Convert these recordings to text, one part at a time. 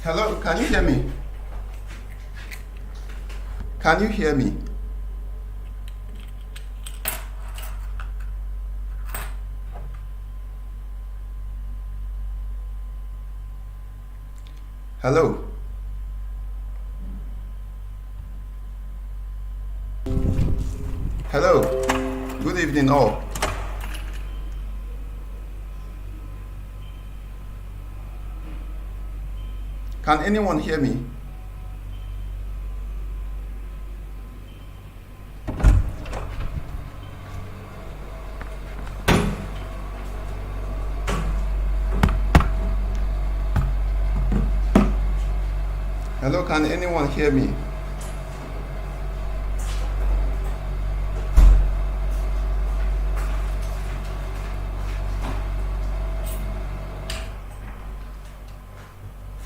Hello, can you hear me? Can you hear me? Hello. Hello. Good evening, all. Can anyone hear me? Hello, can anyone hear me?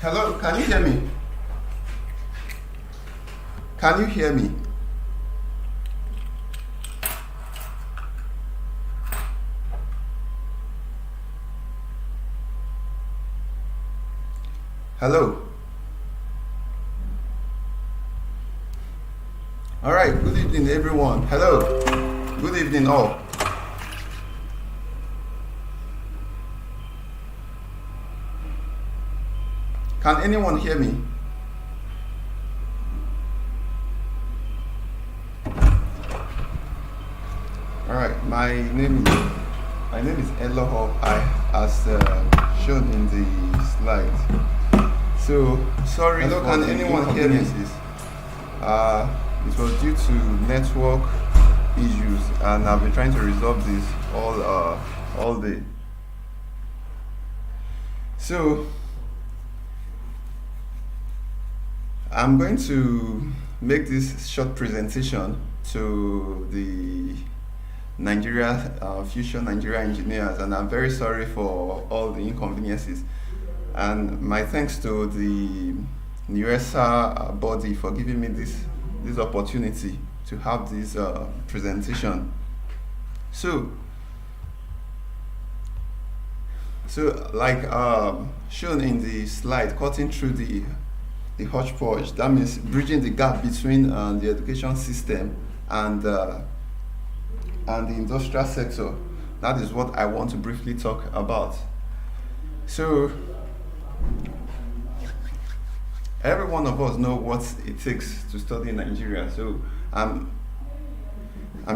Hello, can you hear me? Can you hear me? Hello. All right, good evening, everyone. Hello. Good evening, all. Can anyone hear me? All right, my name is Eloho. As shown in the slide. So sorry. Hello, can anyone hear me? It was due to network issues, and I've been trying to resolve this all day. So I'm going to make this short presentation to the future Nigeria engineers, and I'm very sorry for all the inconveniences. And my thanks to the NUESA body for giving me this opportunity to have this presentation. So like shown in the slide, cutting through the Hodgepodge, that means bridging the gap between the education system and the industrial sector. That is what I want to briefly talk about. So every one of us know what it takes to study in Nigeria. So I'm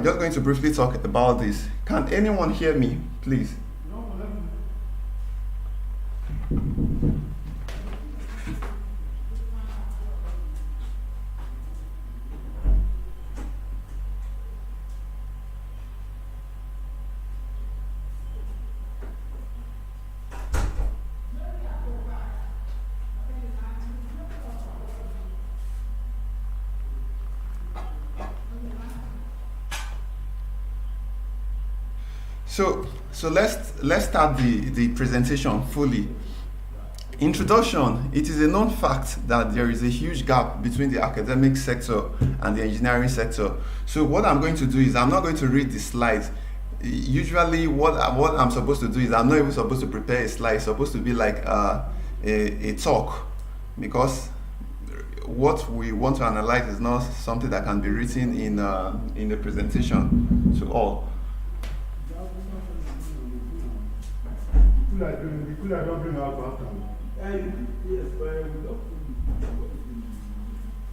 just going to briefly talk about this. Can anyone hear me, please? So let's start the presentation fully. Introduction. It is a known fact that there is a huge gap between the academic sector and the engineering sector. So what I'm going to do is I'm not going to read the slides. Usually what I'm supposed to do is I'm not even supposed to prepare a slide. It's supposed to be like a talk, because what we want to analyze is not something that can be written in the presentation to all.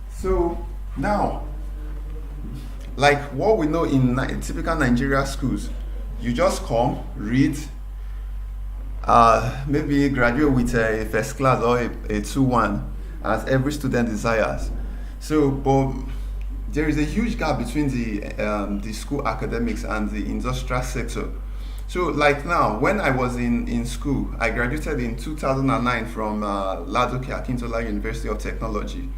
So now, like what we know in typical Nigeria schools, you just come, read, maybe graduate with a first class or a 2-1, as every student desires. So, but there is a huge gap between the school academics and the industrial sector. So like now, when I was in school, I graduated in 2009 from Ladoke Akintola University of Technology.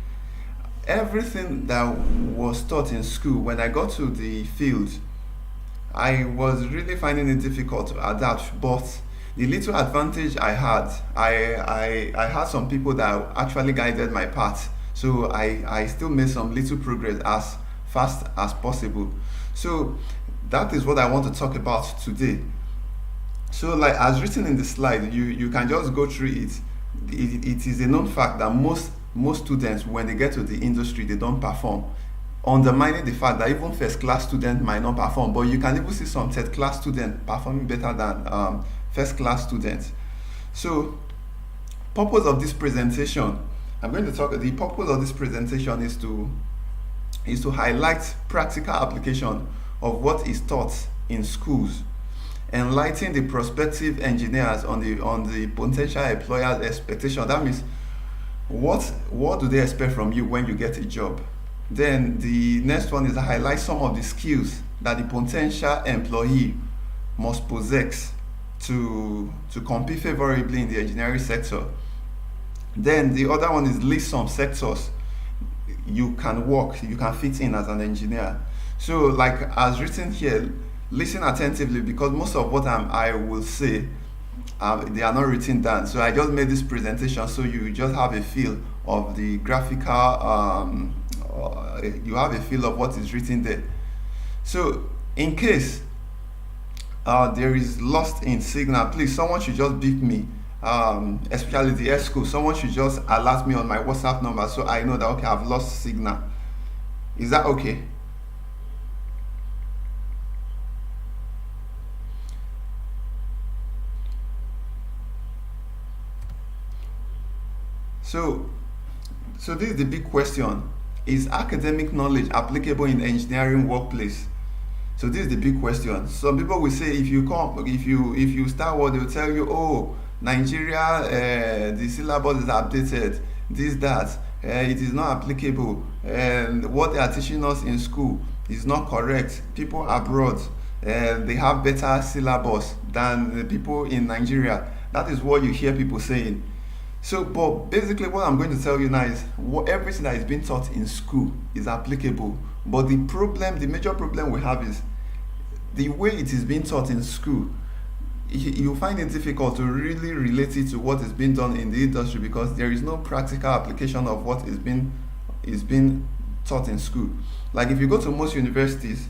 Everything that was taught in school, when I got to the field, I was really finding it difficult to adapt. But the little advantage I had, I had some people that actually guided my path. So I still made some little progress as fast as possible. So that is what I want to talk about today. So like as written in the slide, you can just go through it. it is a known fact that most students, when they get to the industry, they don't perform, undermining the fact that even first class students might not perform, but you can even see some third class students performing better than first class students. So, purpose of this presentation, I'm going to talk. The purpose of this presentation is to highlight practical application of what is taught in schools, enlighten the prospective engineers on the potential employer's expectation. That means what do they expect from you when you get a job. Then the next one is to highlight some of the skills that the potential employee must possess to compete favorably in the engineering sector. Then the other one is list some sectors you can fit in as an engineer. So, like as written here, listen attentively, because most of what I will say, they are not written down. So I just made this presentation so you just have a feel of the graphical, you have a feel of what is written there. So in case there is lost in signal, please, someone should just beep me, especially the ESCO. Someone should just alert me on my WhatsApp number so I know that, okay, I've lost signal. Is that okay? So, this is the big question. Is academic knowledge applicable in engineering workplace? So this is the big question. Some people will say, if you start what, they will tell you, oh, Nigeria, the syllabus is updated, this, that, it is not applicable, and what they are teaching us in school is not correct. People abroad, they have better syllabus than the people in Nigeria. That is what you hear people saying. So, but basically what I'm going to tell you now is everything that is being taught in school is applicable. But the major problem we have is the way it is being taught in school. You find it difficult to really relate it to what is being done in the industry, because there is no practical application of what is being taught in school. Like if you go to most universities,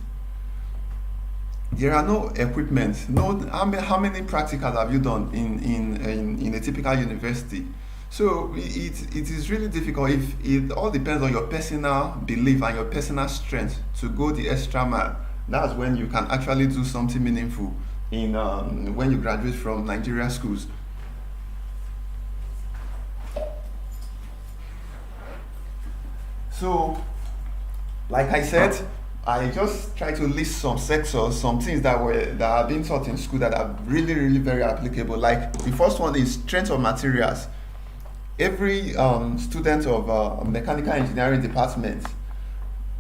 there are no equipment. No, how many practicals have you done in a typical university? So it is really difficult. If it all depends on your personal belief and your personal strength to go the extra mile. That's when you can actually do something meaningful in when you graduate from Nigeria schools. So, like I said, I just try to list some sectors, some things that are being taught in school that are really, really very applicable. Like the first one is strength of materials. Every student of mechanical engineering department,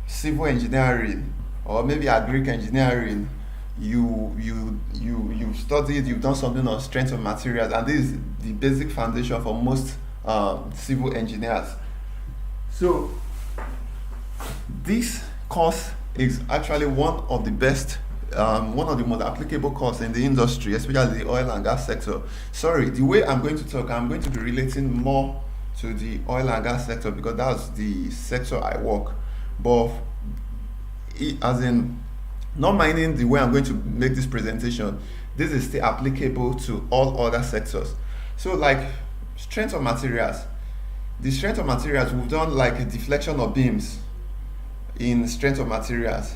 civil engineering, or maybe agric engineering, you've studied, you've done something on strength of materials, and this is the basic foundation for most civil engineers. So this course is actually one of the best, one of the most applicable courses in the industry, especially the oil and gas sector. Sorry, the way I'm going to talk, I'm going to be relating more to the oil and gas sector because that's the sector I work. But as in, not minding the way I'm going to make this presentation, this is still applicable to all other sectors. So like strength of materials. The strength of materials, we've done like a deflection of beams in strength of materials.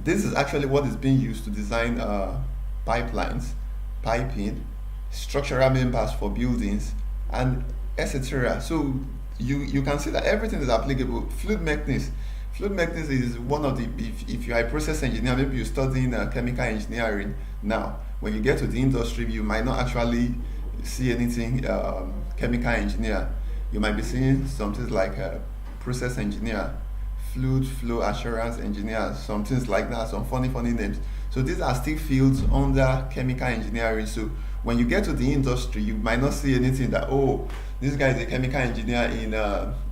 This is actually what is being used to design pipelines, piping, structural members for buildings, and etc. So you can see that everything is applicable. Fluid mechanics. Fluid mechanics is one of the, if you are a process engineer, maybe you're studying chemical engineering now, when you get to the industry, you might not actually see anything chemical engineer. You might be seeing something like process engineer, fluid flow assurance engineer, some things like that, some funny names. So these are still fields under chemical engineering. So when you get to the industry, you might not see anything that, oh, this guy is a chemical engineer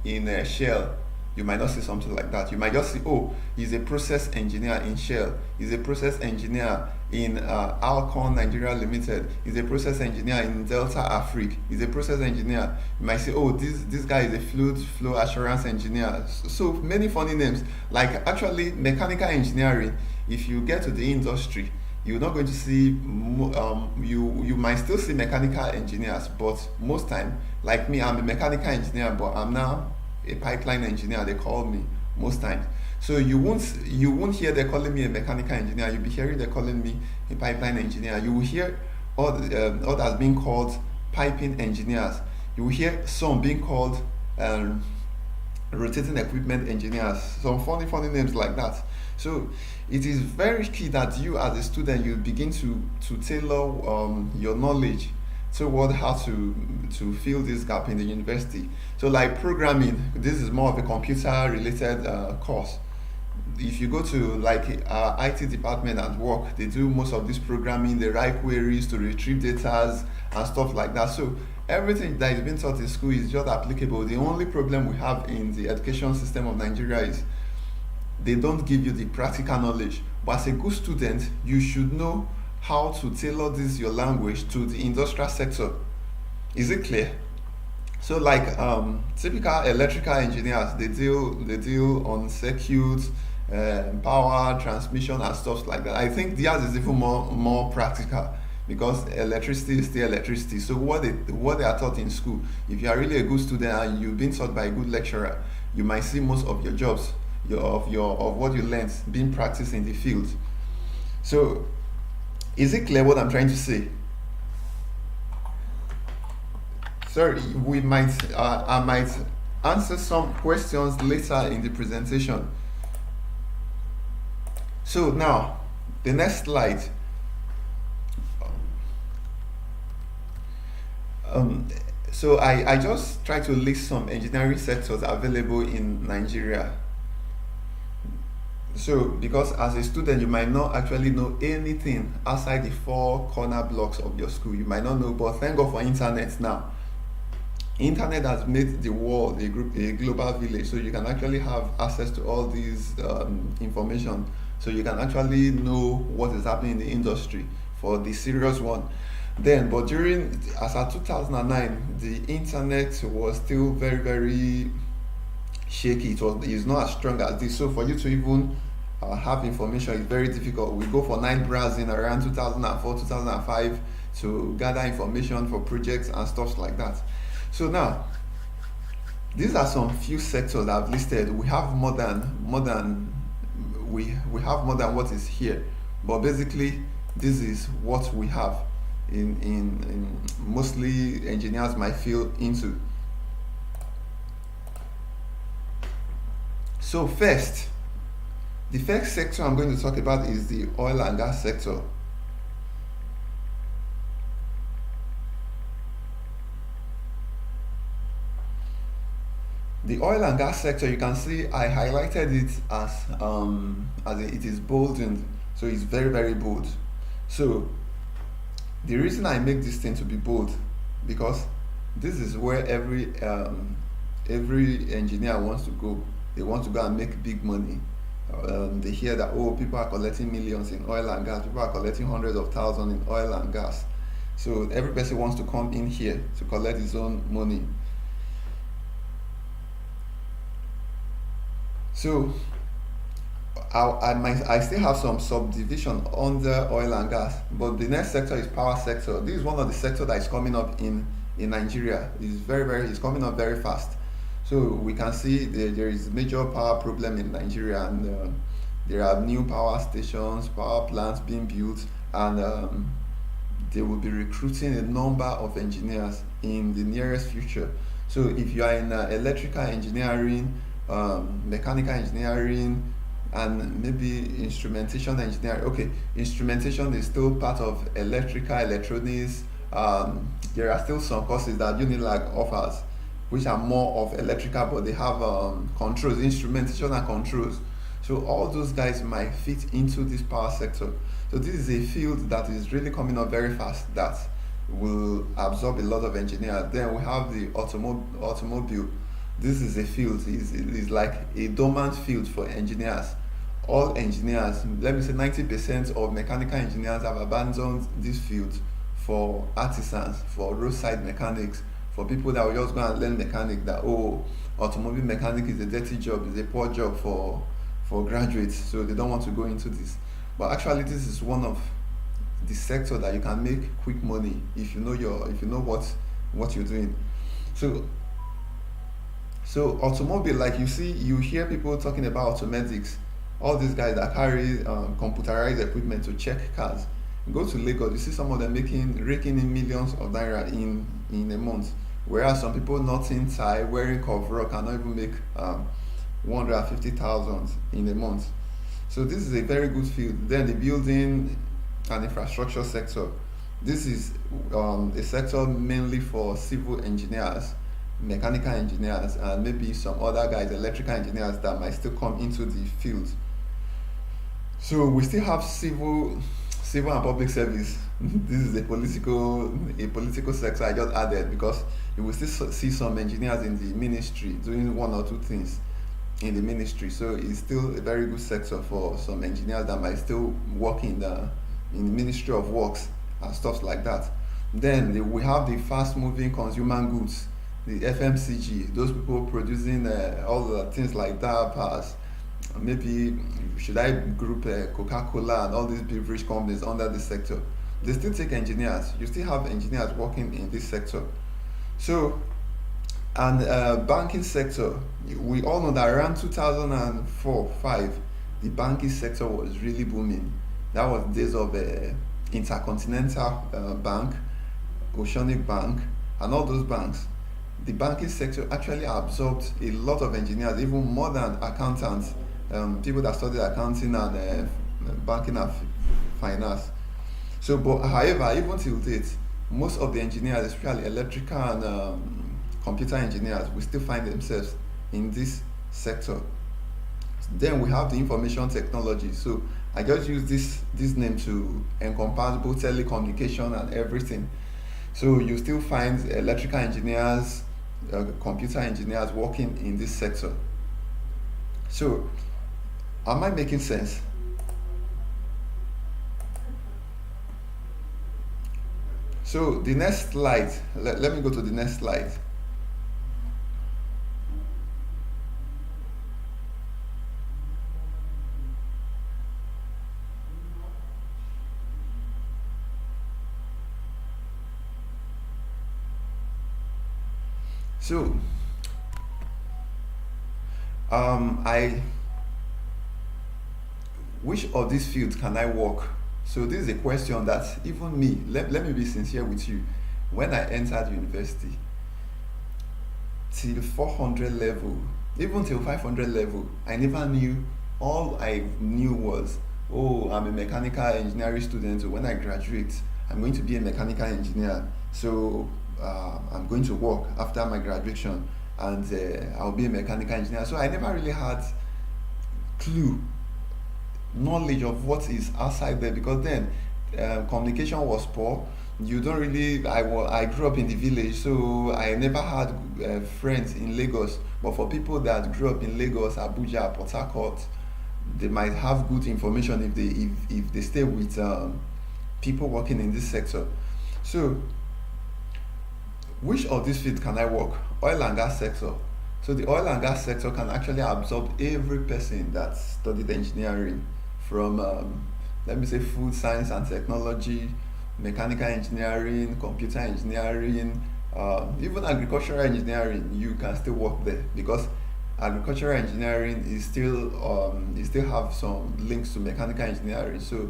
in Shell. You might not see something like that. You might just see, oh, he's a process engineer in Shell. He's a process engineer in Alcon Nigeria Limited. He's a process engineer in Delta Africa. He's a process engineer. You might say, oh, this guy is a fluid flow assurance engineer. So many funny names. Like actually mechanical engineering, if you get to the industry, you're not going to see you might still see mechanical engineers, but most time, like me, I'm a mechanical engineer, but I'm now a pipeline engineer, they call me most times. So you won't hear they calling me a mechanical engineer, you'll be hearing they calling me a pipeline engineer. You will hear others being called piping engineers. You will hear some being called um, rotating equipment engineers, some funny names like that. So it is very key that you as a student you begin to tailor your knowledge toward how to fill this gap in the university. So like programming, this is more of a computer related course. If you go to like IT department at work, they do most of this programming, they write queries to retrieve data and stuff like that. So everything that is being taught in school is just applicable. The only problem we have in the education system of Nigeria is they don't give you the practical knowledge. But as a good student, you should know how to tailor this your language to the industrial sector. Is it clear? So like typical electrical engineers, they deal on circuits, power, transmission, and stuff like that. I think theirs is even more practical because electricity is still electricity. So what they are taught in school, if you are really a good student and you've been taught by a good lecturer, you might see most of your jobs, of what you learned being practiced in the field. So is it clear what I'm trying to say? Sorry, I might answer some questions later in the presentation. So now, the next slide. Um, so I just try to list some engineering sectors available in Nigeria. So because as a student you might not actually know anything outside the four corner blocks of your school. You might not know, but thank God for internet now. Internet has made the world a global village, so you can actually have access to all these information, so you can actually know what is happening in the industry for the serious one. Then but during as at 2009 the internet was still very shaky. It's not as strong as this, so for you to even have information is very difficult. We go for night browsing around 2004 2005 to gather information for projects and stuff like that. So now, these are some few sectors I've listed. We have we have more than what is here, but basically this is what we have in mostly engineers might feel into. So first, the first sector I'm going to talk about is the oil and gas sector. The oil and gas sector, you can see I highlighted it as it is boldened, so it's very bold. So the reason I make this thing to be bold, because this is where every engineer wants to go. They want to go and make big money. They hear that, oh, people are collecting millions in oil and gas, people are collecting hundreds of thousands in oil and gas. So every person wants to come in here to collect his own money. So I still have some subdivision under oil and gas, but the next sector is power sector. This is one of the sectors that is coming up in Nigeria. It's coming up very fast. So we can see there is major power problem in Nigeria, and there are new power stations, power plants being built, and they will be recruiting a number of engineers in the nearest future. So if you are in electrical engineering, mechanical engineering, and maybe instrumentation engineering. Okay, instrumentation is still part of electronics. There are still some courses that Unilag offers, which are more of electrical, but they have controls, instrumentation and controls. So all those guys might fit into this power sector. So this is a field that is really coming up very fast, that will absorb a lot of engineers. Then we have the automobile. This is a field, is like a dormant field for engineers. All engineers, let me say 90% of mechanical engineers have abandoned this field for artisans, for roadside mechanics, for people that will just go and learn mechanic, that, oh, automobile mechanic is a dirty job, is a poor job for graduates, so they don't want to go into this. But actually this is one of the sector that you can make quick money if you know what you're doing. So automobile, like you hear people talking about automatics, all these guys that carry computerized equipment to check cars. Go to Lagos, you see some of them raking in millions of naira in a month, whereas some people not in tie, wearing coverall cannot even make 150,000 in a month. So this is a very good field. Then the building and infrastructure sector. This is a sector mainly for civil engineers, mechanical engineers, and maybe some other guys, electrical engineers that might still come into the field. So we still have civil and public service. This is a political sector I just added because you will still see some engineers in the ministry doing one or two things in the ministry. So it's still a very good sector for some engineers that might still work in the Ministry of Works and stuff like that. Then we have the fast moving consumer goods, the FMCG, those people producing all the things like diapers. Maybe should I group Coca-Cola and all these beverage companies under this sector? They still take engineers. You still have engineers working in this sector. So, and banking sector, we all know that around 2004-5, the banking sector was really booming. That was days of Intercontinental Bank, Oceanic Bank, and all those banks. The banking sector actually absorbed a lot of engineers, even more than accountants, people that studied accounting and banking and finance. So, but however, even till date, most of the engineers, especially electrical and computer engineers, will still find themselves in this sector. Then we have the information technology. So I just use this name to encompass both telecommunication and everything. So you still find electrical engineers, computer engineers working in this sector. So am I making sense? So the next slide, let me go to the next slide. So I which of these fields can I work? So this is a question that even me, let me be sincere with you. When I entered university, till 400 level, even till 500 level, I never knew. All I knew was, oh, I'm a mechanical engineering student. So when I graduate, I'm going to be a mechanical engineer. So I'm going to work after my graduation, and I'll be a mechanical engineer. So I never really had clue, knowledge of what is outside there, because then communication was poor. You don't really. I grew up in the village, so I never had friends in Lagos. But for people that grew up in Lagos, Abuja, Port Harcourt, they might have good information if they stay with people working in this sector. So which of these fields can I work? Oil and gas sector. So the oil and gas sector can actually absorb every person that studied engineering, from let me say food science and technology, mechanical engineering, computer engineering, even agricultural engineering. You can still work there because agricultural engineering is still you still have some links to mechanical engineering. So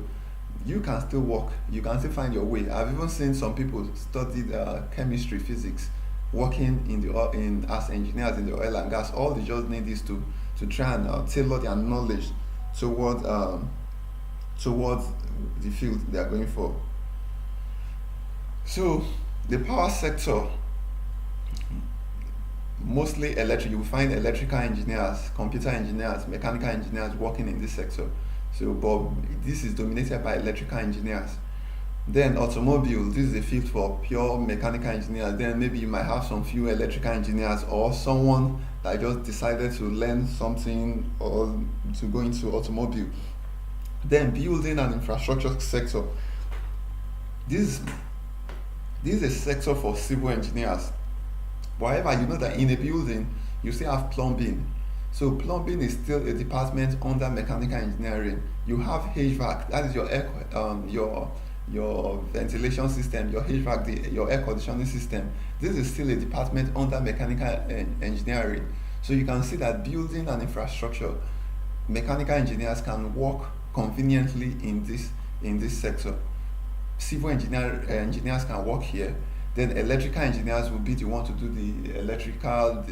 you can still work. You can still find your way. I've even seen some people studied chemistry, physics, working in as engineers in the oil and gas. All they just need is to try and tailor their knowledge toward towards the field they are going for. So the power sector, mostly electric. You will find electrical engineers, computer engineers, mechanical engineers working in this sector. So, but this is dominated by electrical engineers. Then automobile, this is a field for pure mechanical engineers. Then maybe you might have some few electrical engineers or someone that just decided to learn something or to go into automobile. Then building and infrastructure sector. This this is a sector for civil engineers. But however, you know that in a building you still have plumbing. So plumbing is still a department under mechanical engineering. You have HVAC, that is your your ventilation system, your HVAC, your air conditioning system. This is still a department under mechanical engineering. So you can see that building and infrastructure, mechanical engineers can work conveniently in this sector. Civil engineers can work here. Then electrical engineers will be the one to do the electrical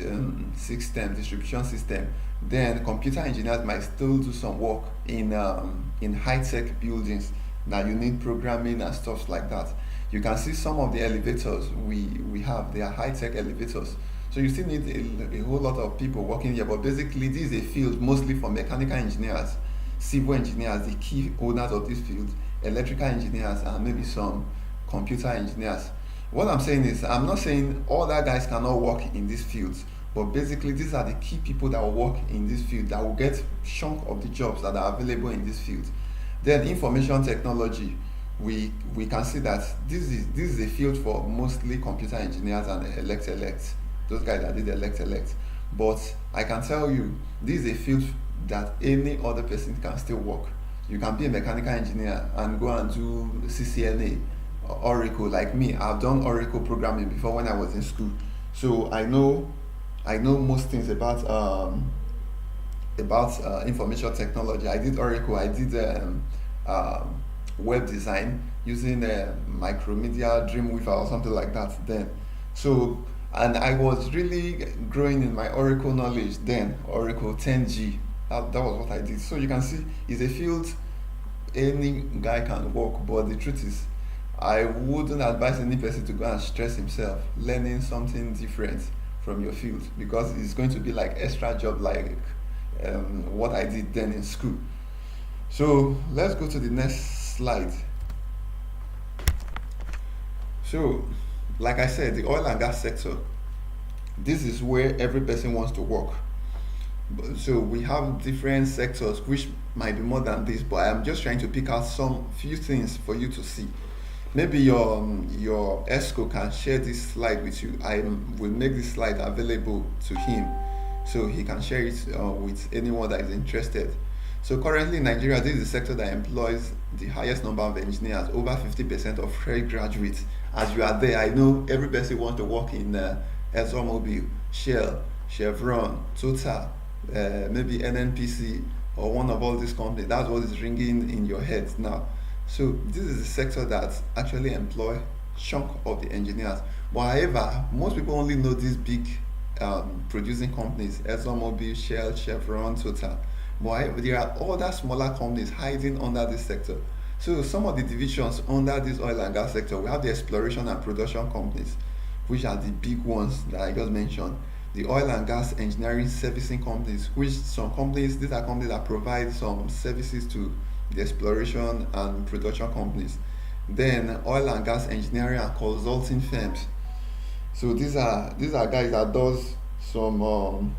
system, distribution system. Then computer engineers might still do some work in high tech buildings that you need programming and stuff like that. You can see some of the elevators we have, they are high tech elevators. So you still need a whole lot of people working here, but basically this is a field mostly for mechanical engineers, civil engineers, the key owners of this field, electrical engineers, and maybe some computer engineers. What I'm saying is, I'm not saying all that guys cannot work in these fields, but basically these are the key people that will work in this field that will get chunk of the jobs that are available in this field. Then information technology, we can see that this is a field for mostly computer engineers and elect, those guys that did elect. But I can tell you, this is a field that any other person can still work. You can be a mechanical engineer and go and do CCNA, Oracle. Like me, I've done Oracle programming before when I was in school, so I know most things about information technology. I did Oracle. I did web design using Micromedia Dreamweaver or something like that. Then, so and I was really growing in my Oracle knowledge then. Oracle 10G. That was what I did. So you can see, it's a field any guy can work, but the truth is, I wouldn't advise any person to go and stress himself learning something different from your field, because it's going to be like extra job, like what I did then in school. So let's go to the next slide. So, like I said, the oil and gas sector, this is where every person wants to work. So we have different sectors which might be more than this, but I'm just trying to pick out some few things for you to see. Maybe your ESCO can share this slide with you. I will make this slide available to him so he can share it with anyone that is interested. So currently in Nigeria, this is the sector that employs the highest number of engineers, over 50% of fresh graduates. As you are there, I know every person wants to work in ExxonMobil, Shell, Chevron, Total, maybe NNPC, or one of all these companies. That's what is ringing in your head now. So this is the sector that actually employ chunk of the engineers. But however, most people only know these big producing companies, ExxonMobil, Shell, Chevron, Total. But there are other smaller companies hiding under this sector. So some of the divisions under this oil and gas sector, we have the exploration and production companies, which are the big ones that I just mentioned. The oil and gas engineering servicing companies, which some companies, these are companies that provide some services to the exploration and production companies. Then oil and gas engineering and consulting firms. So these are guys that does some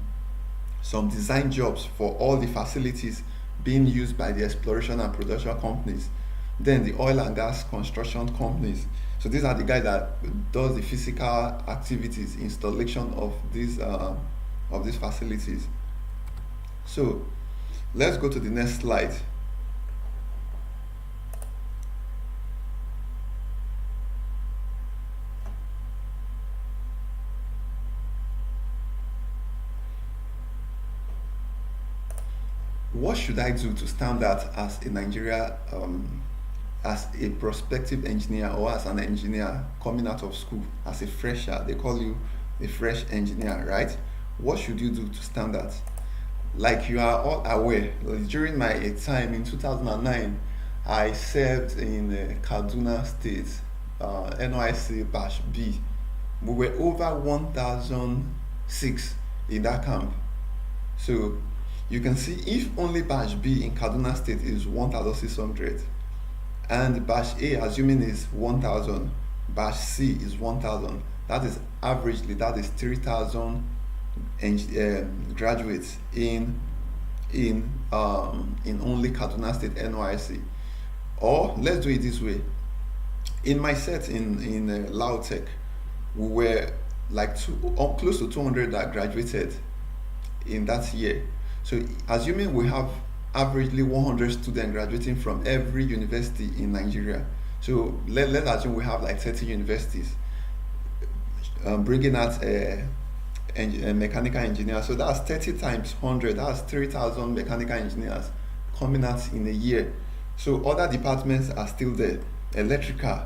design jobs for all the facilities being used by the exploration and production companies. Then the oil and gas construction companies. So these are the guys that does the physical activities, installation of these facilities. So let's go to the next slide. What should I do to stand out as a Nigeria, as a prospective engineer, or as an engineer coming out of school, as a fresher? They call you a fresh engineer, right? What should you do to stand out? Like you are all aware, during my time in 2009, I served in Kaduna State, NYC Batch B. We were over 1,006 in that camp. So you can see, if only Batch B in Kaduna State is 1,600, and Batch A, assuming is 1,000, Batch C is 1,000, that is averagely, that is 3,000 graduates in only Kaduna State NYC. Or let's do it this way. In my set in Lautech, we were like close to 200 that graduated in that year. So assuming we have averagely 100 students graduating from every university in Nigeria, So let's assume we have like 30 universities bringing out a mechanical engineer. So that's 30 times 100, that's 3,000 mechanical engineers coming out in a year. So other departments are still there: electrical,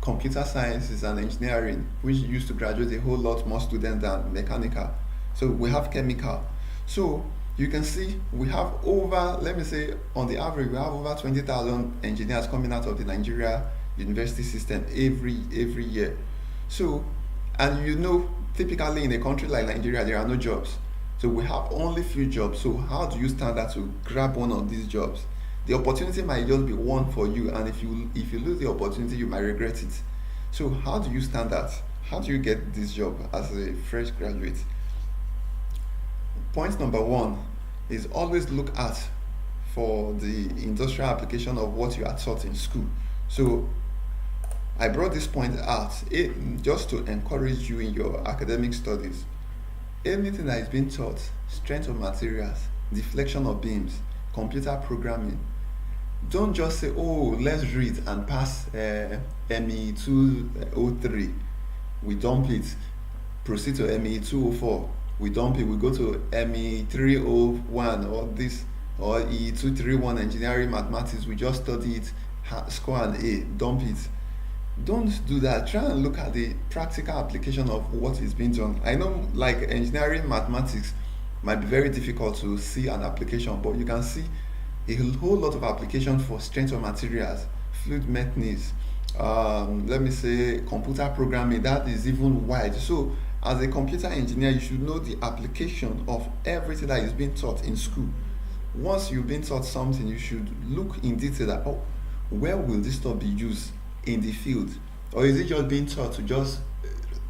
computer sciences, and engineering, which used to graduate a whole lot more students than mechanical. So we have chemical. So you can see we have over, let me say, on the average, we have over 20,000 engineers coming out of the Nigeria university system every year. So, and typically in a country like Nigeria, there are no jobs. So we have only few jobs. So how do you stand out to grab one of these jobs? The opportunity might just be one for you, and if you lose the opportunity, you might regret it. So how do you stand out? How do you get this job as a fresh graduate? Point number one is always look at for the industrial application of what you are taught in school. So I brought this point out just to encourage you in your academic studies. Anything that is being taught, strength of materials, deflection of beams, computer programming, don't just say, oh, let's read and pass ME 203. We dump it. Proceed to ME 204. We dump it. We go to ME 301 or this, or E 231 engineering mathematics. We just study it, score an A, dump it. Don't do that. Try and look at the practical application of what is being done. I know, like, engineering mathematics might be very difficult to see an application, but you can see a whole lot of application for strength of materials, fluid mechanics, let me say computer programming. That is even wide. So as a computer engineer, you should know the application of everything that is being taught in school. Once you've been taught something, you should look in detail at, where will this stuff be used in the field? Or is it just being taught to just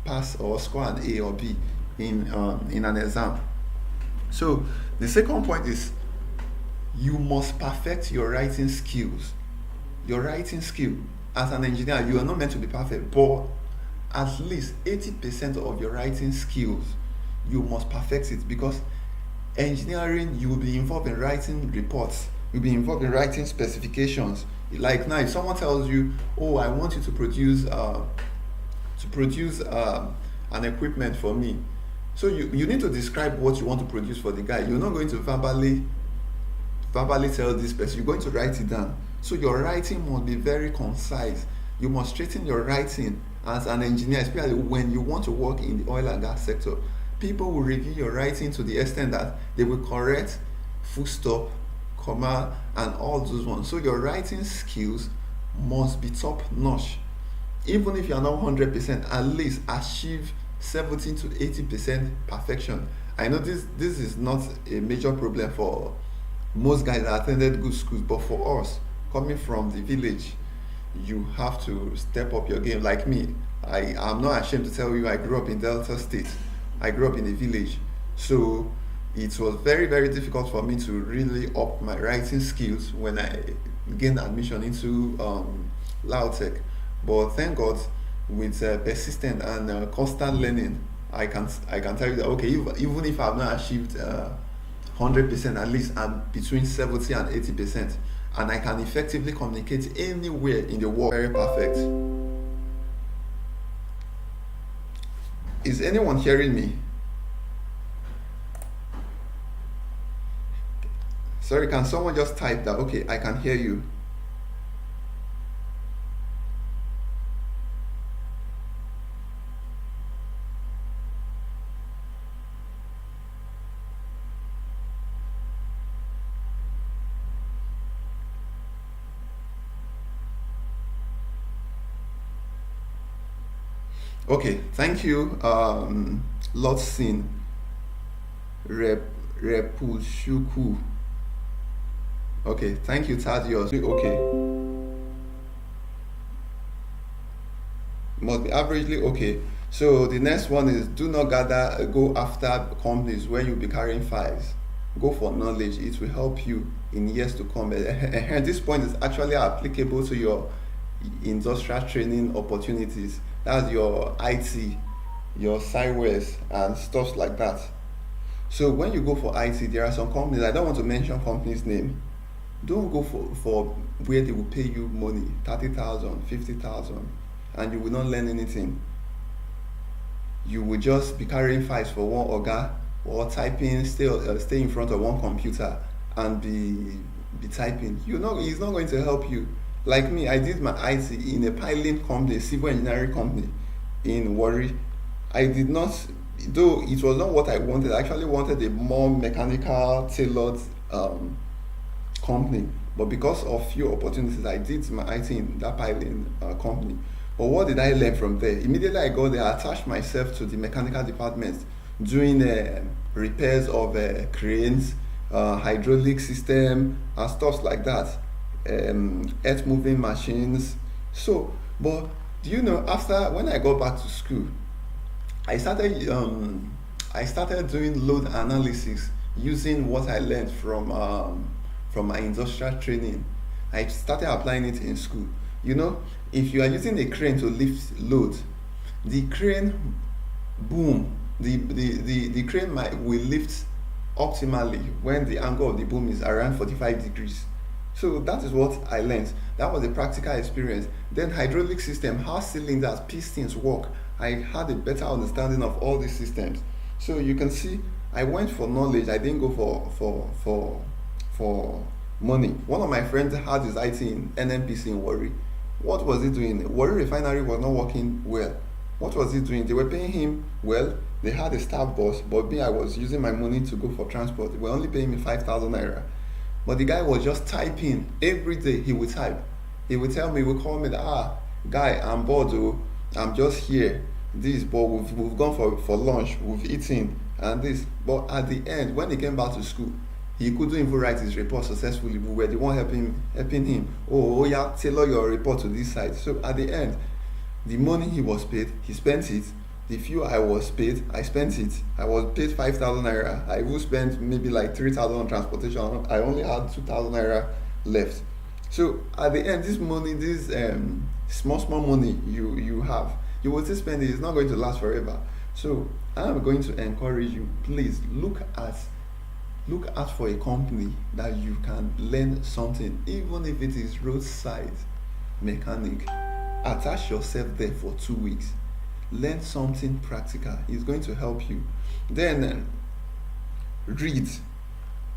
pass or score an A or B in an exam? So the second point is you must perfect your writing skills. Your writing skill. As an engineer, you are not meant to be perfect, but at least 80% of your writing skills, you must perfect it, because engineering, you will be involved in writing reports, you'll be involved in writing specifications. Like now, if someone tells you, oh, I want you to produce an equipment for me, so you need to describe what you want to produce for the guy. You're not going to verbally tell this person, you're going to write it down. So your writing must be very concise. You must straighten your writing as an engineer, especially when you want to work in the oil and gas sector. People will review your writing to the extent that they will correct full stop, comma, and all those ones. So your writing skills must be top notch. Even if you are not 100%, at least achieve 70 to 80% perfection. I know this is not a major problem for most guys that attended good schools, but for us, coming from the village, you have to step up your game. Like me, I am not ashamed to tell you, I grew up in Delta State. I grew up in a village. So it was very, very difficult for me to really up my writing skills when I gained admission into Lautech. But thank God, with persistent and constant learning, I can tell you that, okay, even if I've not achieved 100%, at least I'm between 70 and 80%, and I can effectively communicate anywhere in the world. Very perfect. Is anyone hearing me? Sorry, can someone just type that? Okay, I can hear you. Okay, thank you, Lotsin Repulshuku. Okay, thank you, Tadios. Okay, must be averagely okay. So the next one is, do not go after companies where you'll be carrying files. Go for knowledge, it will help you in years to come. And this point is actually applicable to your industrial training opportunities. That's your IT, your sidewares, and stuff like that. So when you go for IT, there are some companies, I don't want to mention companies' name, Don't go for where they will pay you money, 30,000, 50,000, and you will not learn anything. You will just be carrying files for one oga, or typing, stay in front of one computer and be typing. You know, it's not going to help you. Like me, I did my IT in a piling company, a civil engineering company in Warri. I did not, though it was not what I wanted. I actually wanted a more mechanical, tailored company. But because of few opportunities, I did my IT in that piling company. But what did I learn from there? Immediately I got there, I attached myself to the mechanical department, doing repairs of cranes, hydraulic system, and stuff like that, earth moving machines. So, but do you know, after when I got back to school, I started I started doing load analysis using what I learned from my industrial training. I started applying it in school. You know, if you are using a crane to lift load, the crane boom, the crane will lift optimally when the angle of the boom is around 45 degrees. So that is what I learned. That was a practical experience. Then hydraulic system, how cylinders, pistons work. I had a better understanding of all these systems. So you can see I went for knowledge. I didn't go for money. One of my friends had his IT in NNPC in Warri. What was he doing? Warri refinery was not working well. What was he doing? They were paying him well. They had a staff boss, but me, I was using my money to go for transport. They were only paying me 5,000 naira. But the guy was just typing every day. He would type. He would tell me, he would call me, that, guy, I'm bored, oh, I'm just here. This, but we've gone for lunch, we've eaten, and this. But at the end, when he came back to school, he couldn't even write his report successfully. We were the one helping him. Oh yeah, tailor your report to this side. So at the end, the money he was paid, he spent it. The few I was paid, I spent it. I was paid 5,000 naira. I will spend maybe like 3,000 on transportation. I only had 2,000 naira left. So at the end, this money, this small money you have, you will still spend it. It's not going to last forever. So I'm going to encourage you. Please look out for a company that you can learn something, even if it is roadside mechanic. Attach yourself there for 2 weeks. Learn something practical. It's going to help you. Then read.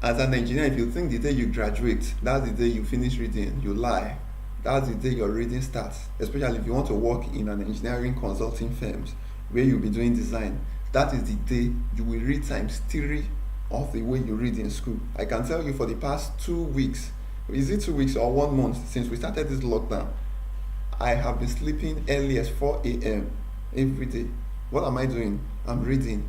As an engineer, if you think the day you graduate, that's the day you finish reading, you lie. That's the day your reading starts. Especially if you want to work in an engineering consulting firms where you'll be doing design. That is the day you will read times 3 of the way you read in school. I can tell you for the past 2 weeks, is it 2 weeks or 1 month since we started this lockdown, I have been sleeping early as 4 a.m. every day. What am I doing? I'm reading.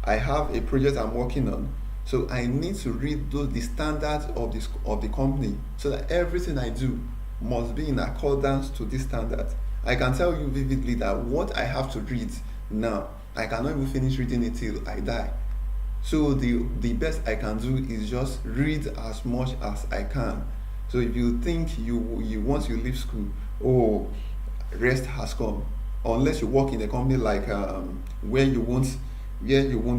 I have a project I'm working on. So I need to read the standards of the company so that everything I do must be in accordance to this standard. I can tell you vividly that what I have to read now, I cannot even finish reading it till I die. So the best I can do is just read as much as I can. So if you think you once you leave school, oh, rest has come, unless you work in a company like where you won't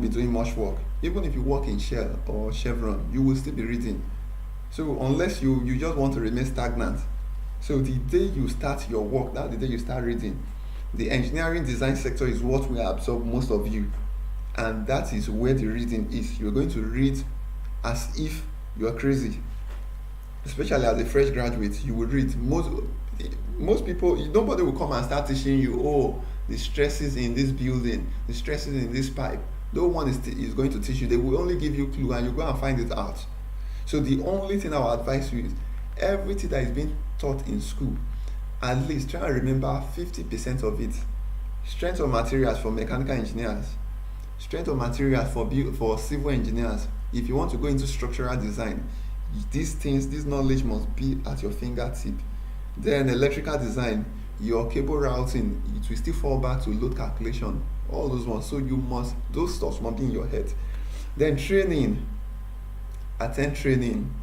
be doing much work. Even if you work in Shell or Chevron, you will still be reading. So unless you just want to remain stagnant. So the day you start your work, that's the day you start reading. The engineering design sector is what will absorb most of you. And that is where the reading is. You're going to read as if you're crazy. Especially as a fresh graduate, you will read. Most people, nobody will come and start teaching you, oh, the stresses in this building, the stresses in this pipe. No one is going to teach you. They will only give you clue and you go and find it out. So the only thing I will advise you is everything that is being taught in school, at least try and remember 50% of it. Strength of materials for mechanical engineers, strength of materials for civil engineers. If you want to go into structural design, this knowledge must be at your fingertip. Then electrical design, your cable routing, it will still fall back to load calculation, all those ones. So those stuff must be in your head. Then training, attend training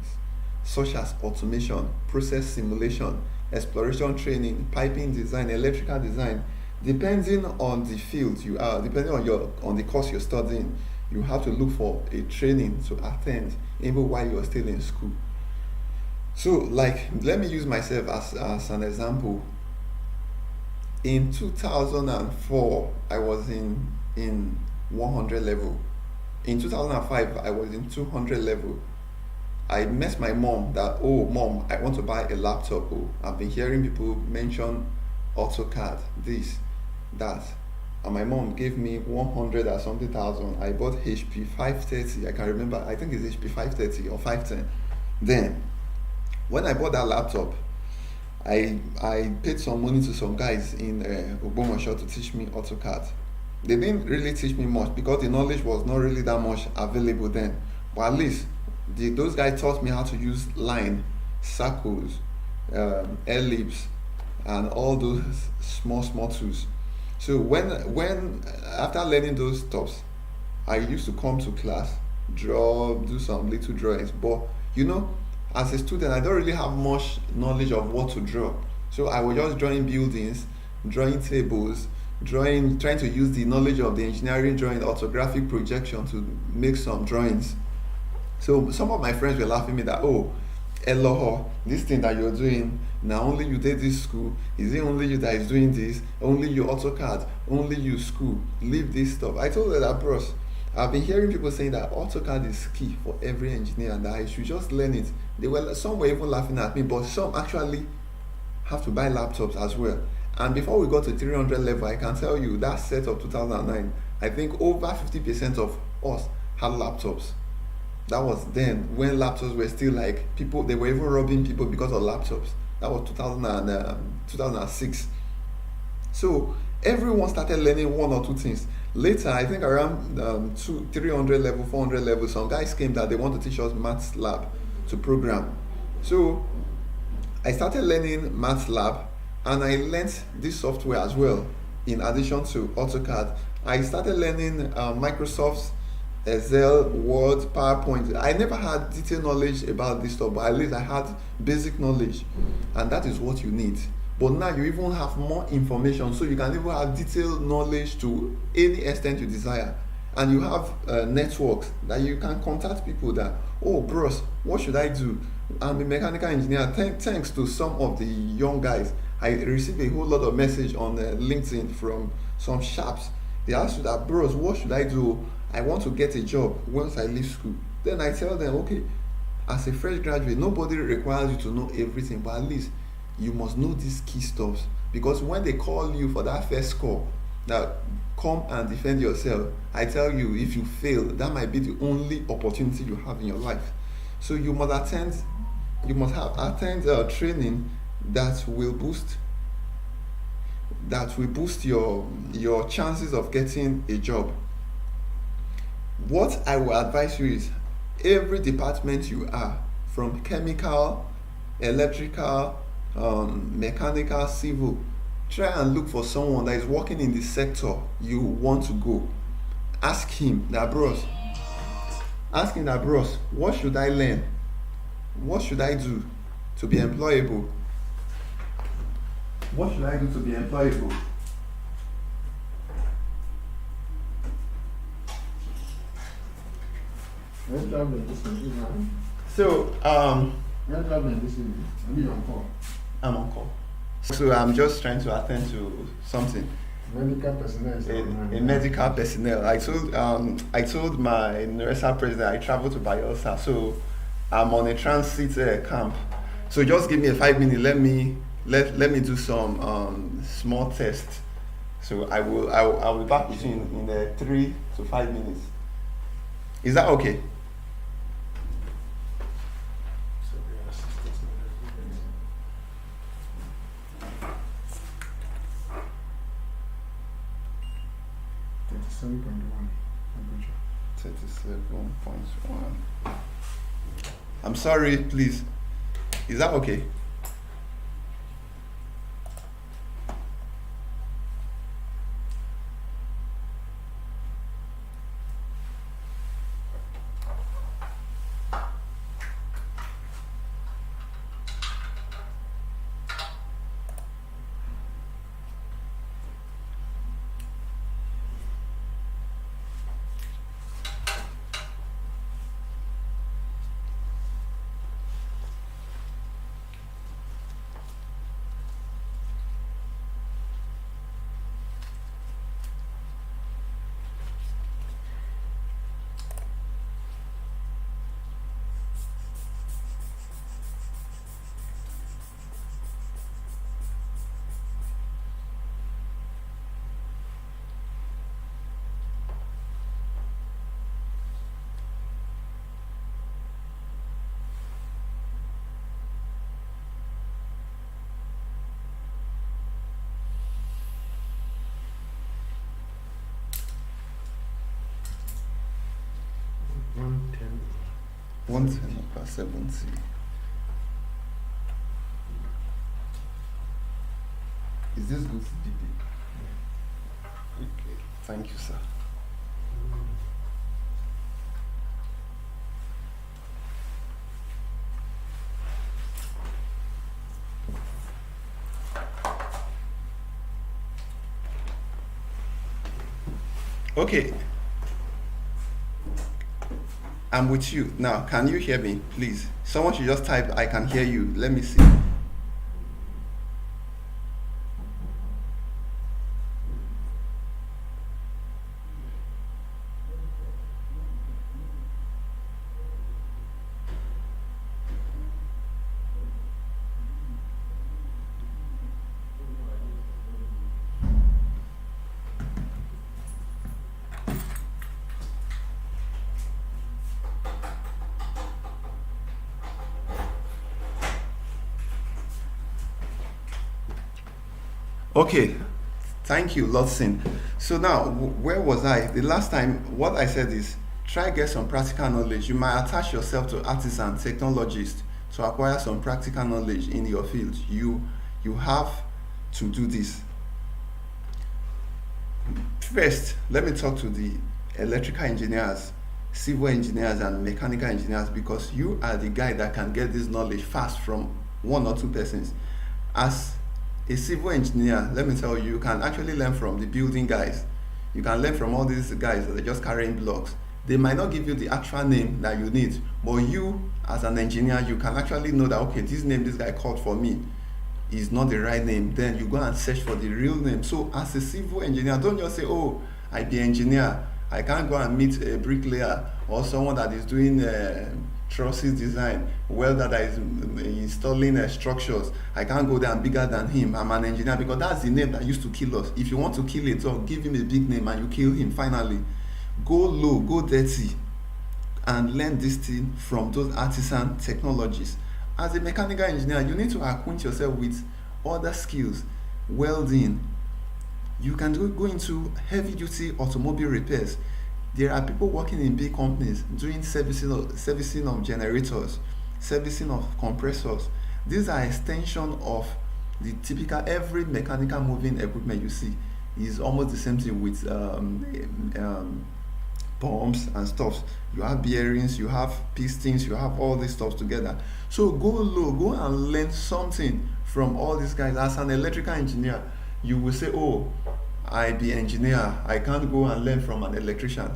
such as automation, process simulation, exploration training, piping design, electrical design. Depending on the field you are, depending on the course you're studying, you have to look for a training to attend even while you're still in school. So, like, let me use myself as an example. In 2004, I was in 100 level. In 2005, I was in 200 level. I met my mom that, oh, mom, I want to buy a laptop. Oh, I've been hearing people mention AutoCAD, this, that. And my mom gave me 100 or something thousand. I bought HP 530. I can remember, I think it's HP 530 or 510. Then, when I bought that laptop, I paid some money to some guys in Ogbomoso to teach me AutoCAD. They didn't really teach me much because the knowledge was not really that much available then. But at least those guys taught me how to use line, circles, ellipse, and all those small tools. So when after learning those stuffs, I used to come to class, draw, do some little drawings. But you know, as a student, I don't really have much knowledge of what to draw. So I was just drawing buildings, drawing tables, trying to use the knowledge of the engineering drawing, orthographic projection to make some drawings. So some of my friends were laughing at me that, oh, Eloho, this thing that you're doing, now only you did this school, is it only you that is doing this, only you AutoCAD, only you school, leave this stuff. I told her that, bros, I've been hearing people saying that AutoCAD is key for every engineer and that I should just learn it. Some were even laughing at me, but some actually have to buy laptops as well. And before we got to 300 level, I can tell you that set of 2009, I think over 50% of us had laptops. That was then when laptops were still like people, they were even robbing people because of laptops. That was 2006. So everyone started learning one or two things. Later, I think around 300 level, 400 level, some guys came that they want to teach us maths lab to program. So I started learning maths lab and I learned this software as well in addition to AutoCAD. I started learning Microsoft's Excel, Word, PowerPoint. I never had detailed knowledge about this stuff, but at least I had basic knowledge, and that is what you need. But now you even have more information, so you can even have detailed knowledge to any extent you desire. And you have networks that you can contact people that, oh, bros, what should I do? I'm a mechanical engineer. Thanks to some of the young guys, I received a whole lot of message on LinkedIn from some sharps. They asked you that, bros, what should I do? I want to get a job once I leave school. Then I tell them, okay, as a fresh graduate, nobody requires you to know everything, but at least you must know these key stuffs. Because when they call you for that first call, that come and defend yourself, I tell you, if you fail, that might be the only opportunity you have in your life. So you must attend training that will boost your chances of getting a job. What I will advise you is every department you are, from chemical, electrical, mechanical, civil, try and look for someone that is working in the sector you want to go. Ask him that, bros, what should I learn? What should I do to be employable? What should I do to be employable? So, I'm on call. So I'm just trying to attend to something. Medical personnel. A medical personnel. I told my NERESA president I travel to Bayelsa, so I'm on a transit camp. So just give me a 5 minute. Let me do some small tests. So I will be back with you in 3 to 5 minutes. Is that okay? Temperature. 37.1. I'm sorry, please. Is that okay? 110 over 70. Is this good, DP? Okay, thank you, sir. Okay, I'm with you. Now, can you hear me, please? Someone should just type, I can hear you. Let me see. Okay, thank you, Lotson. So now, where was I? The last time, what I said is, try get some practical knowledge. You might attach yourself to artisan, technologists to acquire some practical knowledge in your field. You have to do this. First, let me talk to the electrical engineers, civil engineers, and mechanical engineers, because you are the guy that can get this knowledge fast from one or two persons. As a civil engineer, let me tell you, you can actually learn from the building guys. You can learn from all these guys that are just carrying blocks. They might not give you the actual name that you need, but you, as an engineer, you can actually know that, okay, this name this guy called for me is not the right name. Then you go and search for the real name. So as a civil engineer, don't just say, oh, I be engineer, I can't go and meet a bricklayer or someone that is doing trusses design, welder that is installing structures. I can't go there and bigger than him. I'm an engineer, because that's the name that used to kill us. If you want to kill it, or give him a big name and you kill him finally. Go low, go dirty, and learn this thing from those artisan technologies. As a mechanical engineer, you need to acquaint yourself with other skills. Welding. You can go into heavy duty automobile repairs. There are people working in big companies doing servicing of generators, servicing of compressors. These are extension of the typical, every mechanical moving equipment you see is almost the same thing with pumps and stuff. You have bearings, you have pistons, you have all these stuff together. So go low, go and learn something from all these guys. As an electrical engineer, you will say, oh, I be engineer, I can't go and learn from an electrician.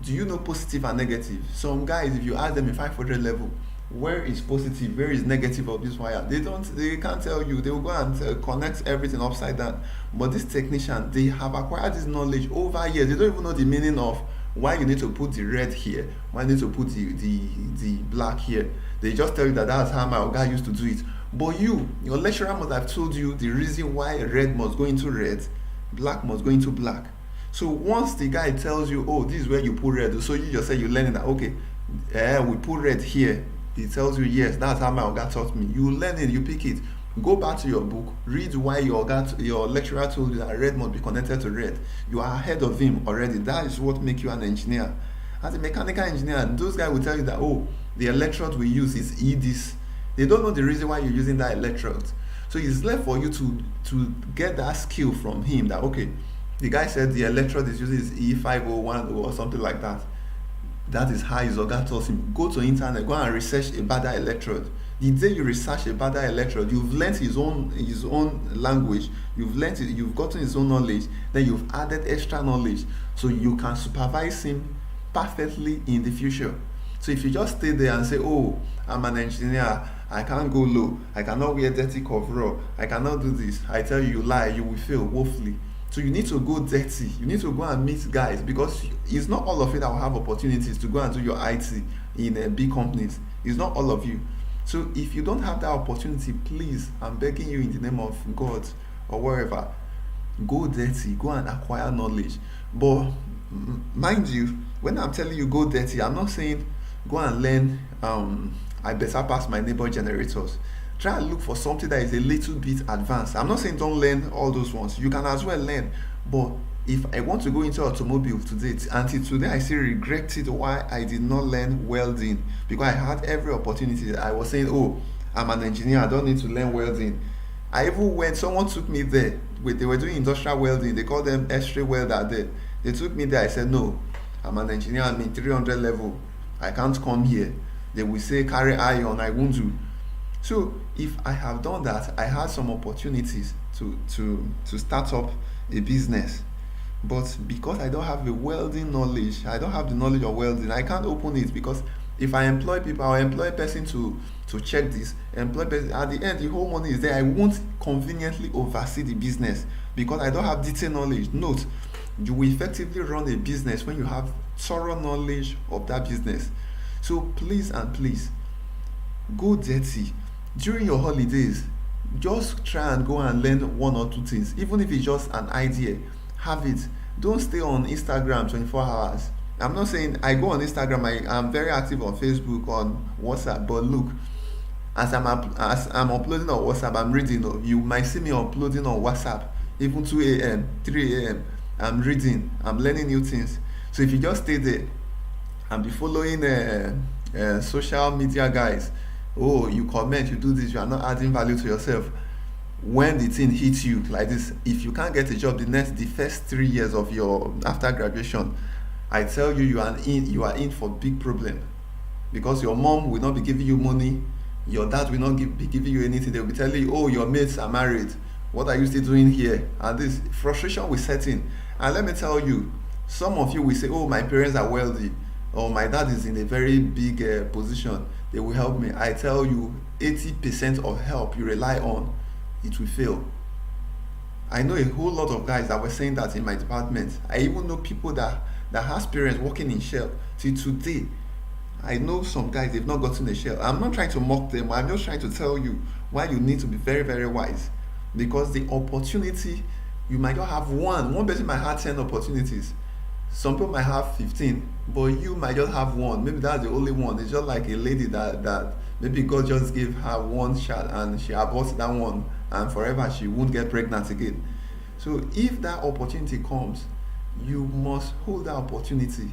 Do you know positive and negative? Some guys, if you ask them in 500 level, where is positive, where is negative of this wire, they can't tell you. They will go and connect everything upside down. But this technician, they have acquired this knowledge over years. They don't even know the meaning of why you need to put the red here, why you need to put the black here. They just tell you that that's how my guy used to do it. But your lecturer must have told you the reason why red must go into red, black must go into black. So once the guy tells you, oh, this is where you put red, so you just say you're learning that, okay, we put red here. He tells you, yes, that's how my Oga taught me. You learn it, you pick it. Go back to your book, read why your lecturer told you that red must be connected to red. You are ahead of him already. That is what makes you an engineer. As a mechanical engineer, those guys will tell you that, oh, the electrode we use is E this. They don't know the reason why you're using that electrode. So it's left for you to get that skill from him that, okay, the guy said the electrode is using E501 or something like that. That is how his Oga taught him. Go to internet, go and research about that electrode. The day you research about that electrode, you've learned his own language, you've gotten his own knowledge, then you've added extra knowledge, so you can supervise him perfectly in the future. So if you just stay there and say, oh, I'm an engineer, I can't go low, I cannot wear dirty coverall, I cannot do this, I tell you, you lie, you will fail woefully. So you need to go dirty. You need to go and meet guys, because it's not all of you that will have opportunities to go and do your IT in big companies. It's not all of you. So if you don't have that opportunity, please, I'm begging you in the name of God or wherever, go dirty, go and acquire knowledge. But mind you, when I'm telling you go dirty, I'm not saying go and learn, I better pass my neighbor generators. Try and look for something that is a little bit advanced. I'm not saying don't learn all those ones. You can as well learn, but if I want to go into automobile today, until today I still regretted why I did not learn welding, because I had every opportunity. I was saying, oh, I'm an engineer, I don't need to learn welding. I even went, someone took me there. They were doing industrial welding, they call them X-ray welder there. They took me there. I said, no, I'm an engineer, I'm in 300 level, I can't come here. They will say carry iron, I won't do. So if I have done that, I had some opportunities to start up a business. But because I don't have a welding knowledge, I don't have the knowledge of welding, I can't open it, because if I employ people, I'll employ a person to check this, employ person, at the end the whole money is there. I won't conveniently oversee the business because I don't have detailed knowledge. Note, you will effectively run a business when you have thorough knowledge of that business. So please and please, go dirty. During your holidays, just try and go and learn one or two things, even if it's just an idea. Have it. Don't stay on Instagram 24 hours. I'm not saying I go on Instagram, I'm very active on Facebook, on WhatsApp, but look, as I'm uploading on WhatsApp, I'm reading. You might see me uploading on WhatsApp, even 2 a.m., 3 a.m. I'm reading, I'm learning new things. So if you just stay there and be following social media guys, oh, you comment, you do this, you are not adding value to yourself. When the thing hits you like this, if you can't get a job the first 3 years of your after graduation, I tell you, you are in for big problem, because your mom will not be giving you money, your dad will not be giving you anything. They will be telling you, oh, your mates are married, what are you still doing here? And this frustration will set in. And let me tell you, some of you will say, oh, my parents are wealthy, or my dad is in a very big position, they will help me. I tell you, 80% of help you rely on, it will fail. I know a whole lot of guys that were saying that in my department. I even know people that has parents working in Shell till today. I know some guys, they've not gotten a Shell. I'm not trying to mock them, I'm just trying to tell you why you need to be very, very wise. Because the opportunity, you might not have one person might have 10 opportunities, some people might have 15, but you might just have one. Maybe that's the only one. It's just like a lady that maybe God just gave her one shot and she aborts that one, and forever she won't get pregnant again. So if that opportunity comes, you must hold that opportunity,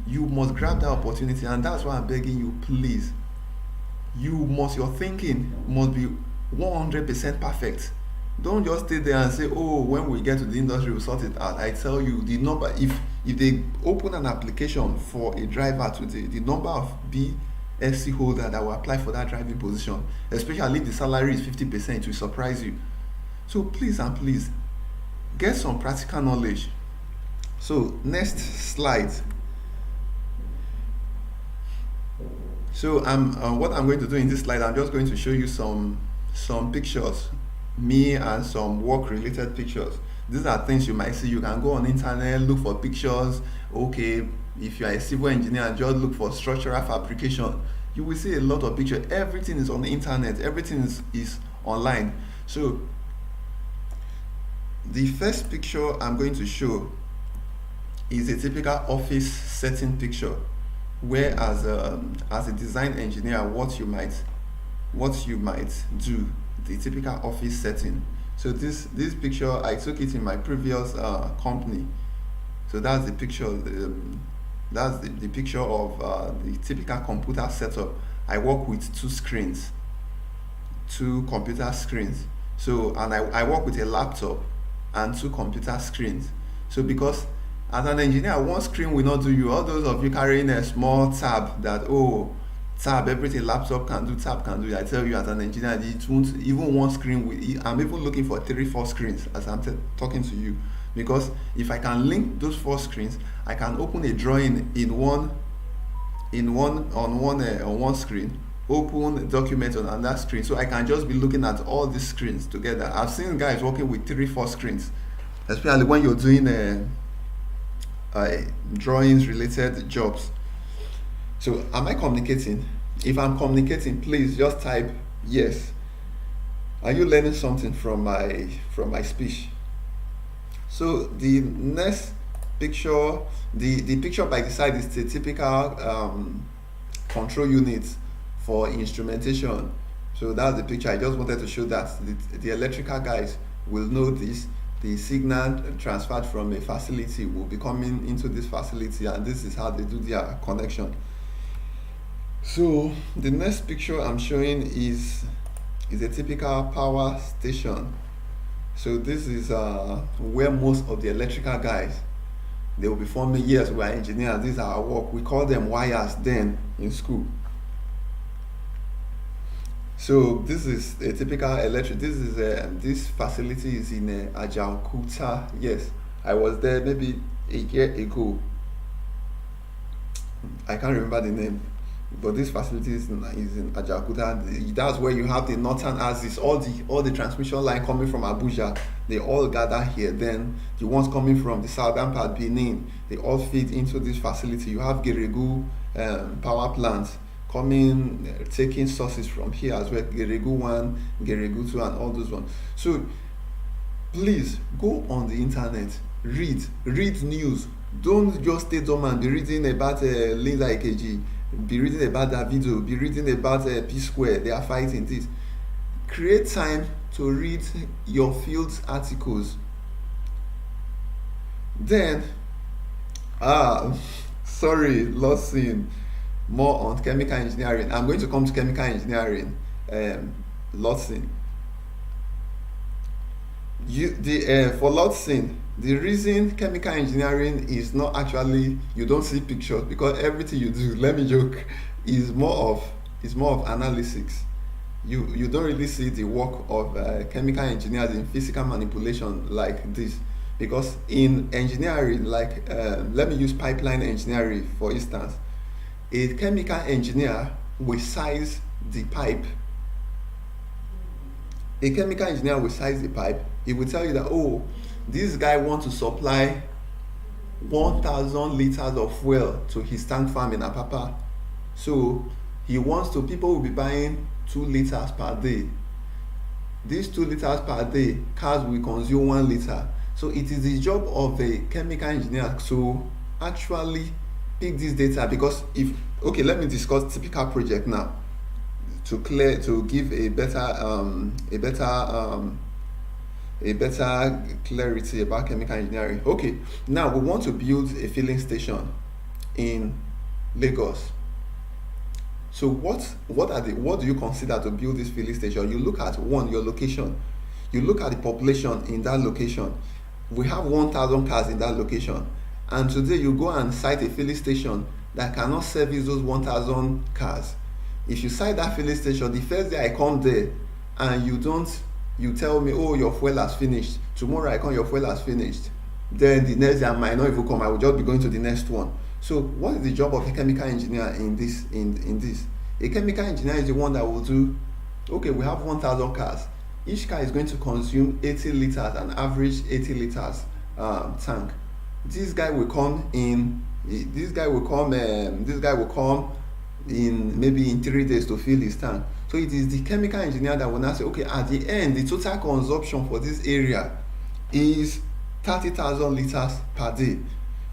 you must grab that opportunity. And that's why I'm begging you, please, your thinking must be 100% perfect. Don't just stay there and say, oh, when we get to the industry we'll sort it out. I tell you, the number, if they open an application for a driver today, the number of BSc holder that will apply for that driving position, especially if the salary is 50%, it will surprise you. So please and please, get some practical knowledge. So next slide. So what I'm going to do in this slide, I'm just going to show you some pictures, me and some work related pictures. These are things you might see. You can go on internet, look for pictures. Okay, if you are a civil engineer, just look for structural fabrication. You will see a lot of pictures. Everything is on the internet, everything is online. So the first picture I'm going to show is a typical office setting picture, where as a design engineer, what you might do, the typical office setting. So this picture, I took it in my previous company. So that's the picture. That's the picture of the typical computer setup. I work with two computer screens. So, and I work with a laptop and 2 computer screens. So because as an engineer, one screen will not do you. All those of you carrying a small tab that, oh, tab, everything laptop can do, tab can do. I tell you, as an engineer, it won't, even one screen I'm even looking for 3-4 screens as I'm talking to you. Because if I can link those 4 screens, I can open a drawing on one screen, open a document on another screen. So I can just be looking at all these screens together. I've seen guys working with 3-4 screens, especially when you're doing drawings related jobs. So am I communicating? If I'm communicating, please just type yes. Are you learning something from my speech? So the next picture, the picture by the side is the typical control unit for instrumentation. So that's the picture. I just wanted to show that the electrical guys will know this. the signal transferred from a facility will be coming into this facility, and this is how they do their connection. So the next picture I'm showing is a typical power station. So this is where most of the electrical guys, they will be forming. Yes, we are engineers, this is our work. We call them wires then in school. So this is a typical electric. This facility is in Ajaokuta. Yes, I was there maybe a year ago. I can't remember the name, but this facility is in Ajaokuta. That's where you have the northern axis. All the transmission line coming from Abuja, they all gather here. Then the ones coming from the southern part, Benin, they all feed into this facility. You have Geregu power plants coming, taking sources from here as well. Geregu 1, Geregu 2, and all those ones. So please go on the internet, read news. Don't just stay dormant, be reading about Linda AKG, be reading about Davido, be reading about P Square. They are fighting this. Create time to read your field's articles. Then, sorry, lost scene. More on chemical engineering. I'm going to come to chemical engineering. Lotsing. For Lotsing, the reason chemical engineering is not actually, you don't see pictures, because everything you do, let me joke, is more of analysis. You don't really see the work of chemical engineers in physical manipulation like this, because in engineering, like let me use pipeline engineering for instance. A chemical engineer will size the pipe. A chemical engineer will size the pipe. He will tell you that, oh, this guy wants to supply 1,000 liters of fuel to his tank farm in Apapa. So people will be buying 2 liters per day. These 2 liters per day, cars will consume 1 liter. So it is the job of a chemical engineer to actually pick this data, because let me discuss typical project now to give a better clarity about chemical engineering. Okay, now we want to build a filling station in Lagos. So what do you consider to build this filling station? You look at your location. You look at the population in that location. We have 1,000 cars in that location. And today you go and site a filling station that cannot service those 1,000 cars. If you site that filling station, the first day I come there and you tell me, oh, your fuel has finished. Tomorrow I come, your fuel has finished. Then the next day I might not even come. I will just be going to the next one. So what is the job of a chemical engineer in this? A chemical engineer is the one that will do, okay, we have 1,000 cars. Each car is going to consume 80 liters, an average 80 liters tank. This guy will come in maybe in 3 days to fill his tank. So it is the chemical engineer that will now say, okay, at the end, the total consumption for this area is 30,000 liters per day.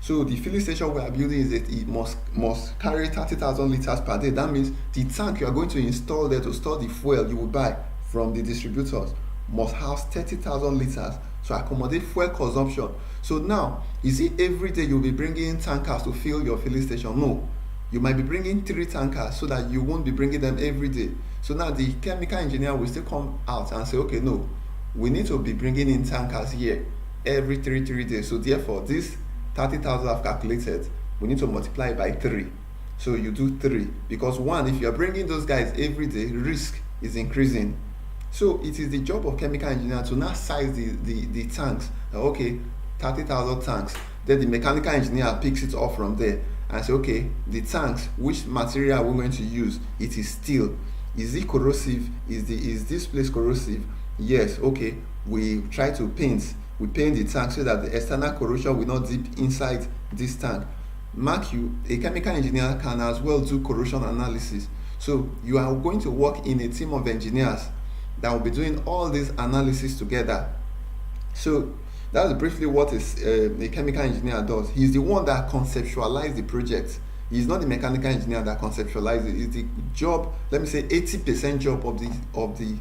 So the filling station we are building is that it must carry 30,000 liters per day. That means the tank you are going to install there to store the fuel you will buy from the distributors must house 30,000 liters to accommodate fuel consumption. So now, is it every day you'll be bringing tankers to fill your filling station? No. You might be bringing 3 tankers so that you won't be bringing them every day. So now the chemical engineer will still come out and say, okay, no, we need to be bringing in tankers here every 3 days. So therefore, this 30,000 I've calculated, we need to multiply by 3. So you do 3, because 1, if you're bringing those guys every day, risk is increasing. So it is the job of chemical engineer to now size the tanks. Okay, 30,000 tanks. Then the mechanical engineer picks it up from there and say, okay, the tanks, which material are we going to use? It is steel. Is it corrosive? Is this place corrosive? Yes. Okay, we try to paint. We paint the tank so that the external corrosion will not dip inside this tank. Mark you, a chemical engineer can as well do corrosion analysis. So you are going to work in a team of engineers that will be doing all this analysis together. So that's briefly what a chemical engineer does. He's the one that conceptualizes the project. He's not the mechanical engineer that conceptualizes it. It's the job, let me say 80% job of the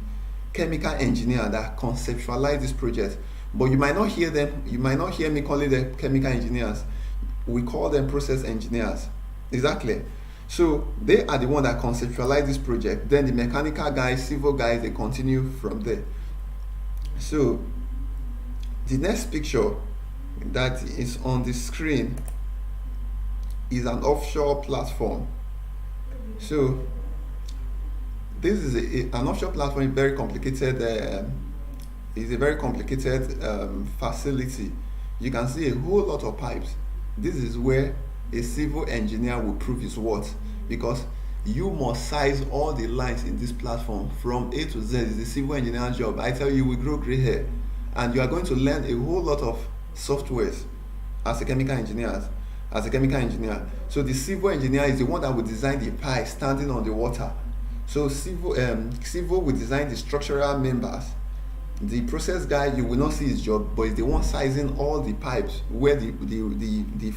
chemical engineer that conceptualizes this project. But you might not hear them. You might not hear me calling them chemical engineers. We call them process engineers. Exactly. So they are the one that conceptualize this project. Then the mechanical guys, civil guys, they continue from there. So the next picture that is on the screen is an offshore platform. So this is an offshore platform. Very complicated. Is a very complicated facility. You can see a whole lot of pipes. This is where a civil engineer will prove his worth, because you must size all the lines in this platform from A to Z. It's the civil engineer's job. I tell you, we grow gray hair, and you are going to learn a whole lot of softwares as a chemical engineer. So the civil engineer is the one that will design the pipe standing on the water. So civil will design the structural members. The process guy, you will not see his job, but is the one sizing all the pipes where the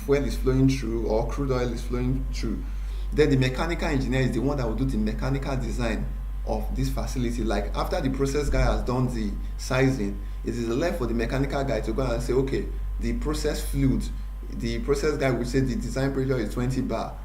fuel is flowing through or crude oil is flowing through. Then the mechanical engineer is the one that will do the mechanical design of this facility. Like after the process guy has done the sizing, it is left for the mechanical guy to go and say, okay, the process fluid, the process guy will say the design pressure is 20 bar,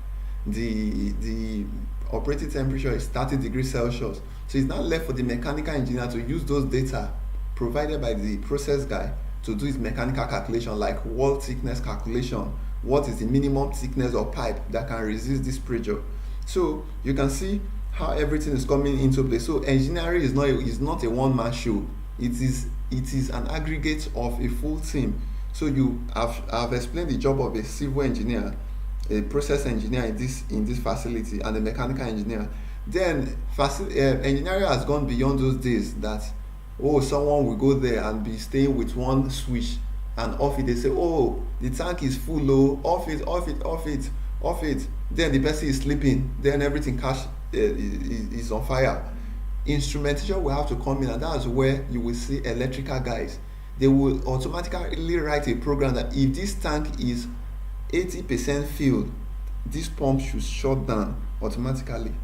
the operating temperature is 30 degrees Celsius. So it's now left for the mechanical engineer to use those data provided by the process guy to do his mechanical calculation, like wall thickness calculation. What is the minimum thickness of pipe that can resist this pressure? So you can see how everything is coming into place. So engineering is not a one-man show. It is an aggregate of a full team. So I've explained the job of a civil engineer, a process engineer in this facility, and a mechanical engineer. Then engineering has gone beyond those days that someone will go there and be staying with one switch, and off it they say, the tank is full, off it. Then the person is sleeping, then everything is on fire. Instrumentation will have to come in, and that's where you will see electrical guys. They will automatically write a program that if this tank is 80% filled, this pump should shut down automatically.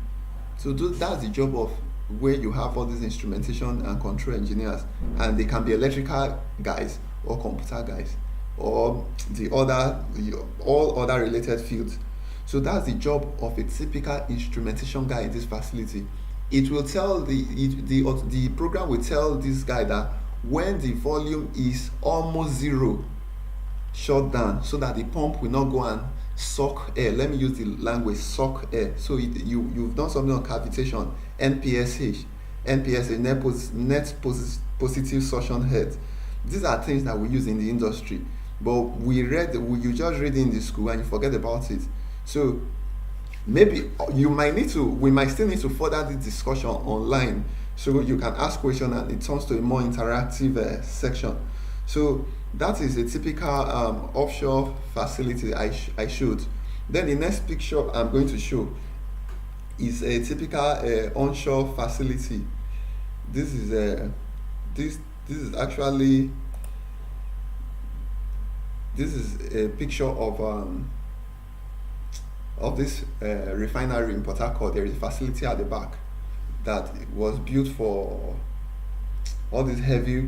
So that's the job of where you have all these instrumentation and control engineers, and they can be electrical guys or computer guys or all other related fields. So that's the job of a typical instrumentation guy in this facility. It will tell the program will tell this guy that when the volume is almost zero, shut down, so that the pump will not go and suck air. Let me use the language suck air. So you've done something on cavitation, NPSH, net positive suction head. These are things that we use in the industry, but you just read in the school and you forget about it. So maybe we might still need to further this discussion online, so you can ask questions and it turns to a more interactive section. So that is a typical offshore facility I showed. Then the next picture I'm going to show is a typical onshore facility. This is a picture of this refinery in Port Harcourt. There is a facility at the back that was built for all these heavy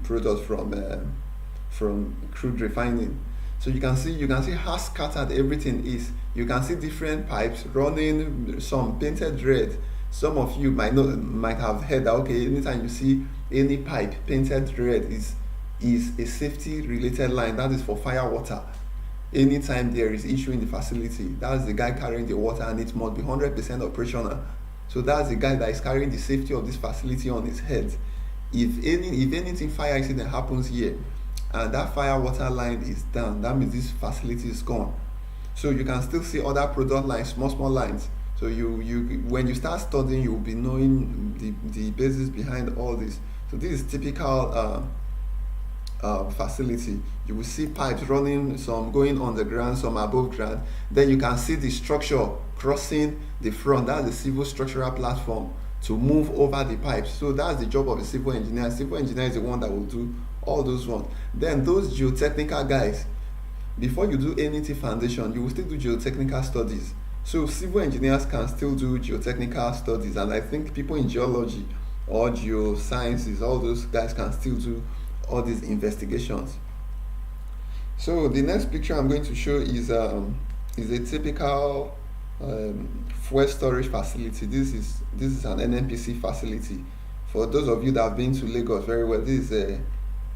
products from crude refining. So you can see how scattered everything is. You can see different pipes running, some painted red. Some of you might have heard that anytime you see any pipe painted red is a safety related line. That is for fire water. Anytime there is issue in the facility, that's the guy carrying the water, and it must be 100% operational. So that's the guy that is carrying the safety of this facility on his head. If anything fire accident happens here and that fire water line is down, that means this facility is gone. So you can still see other product lines, small lines. So you when you start studying, you'll be knowing the basis behind all this. So this is typical facility. You will see pipes running, some going on the ground, some above ground. Then you can see the structure crossing the front. That's the civil structural platform to move over the pipes. So that's the job of a civil engineer. Civil engineer is the one that will do all those ones. Then those geotechnical guys, before you do anything foundation, you will still do geotechnical studies. So civil engineers can still do geotechnical studies, and I think people in geology audio, sciences, all those guys can still do all these investigations. So the next picture I'm going to show is a typical fuel storage facility. This is an NNPC facility. For those of you that have been to Lagos very well, this is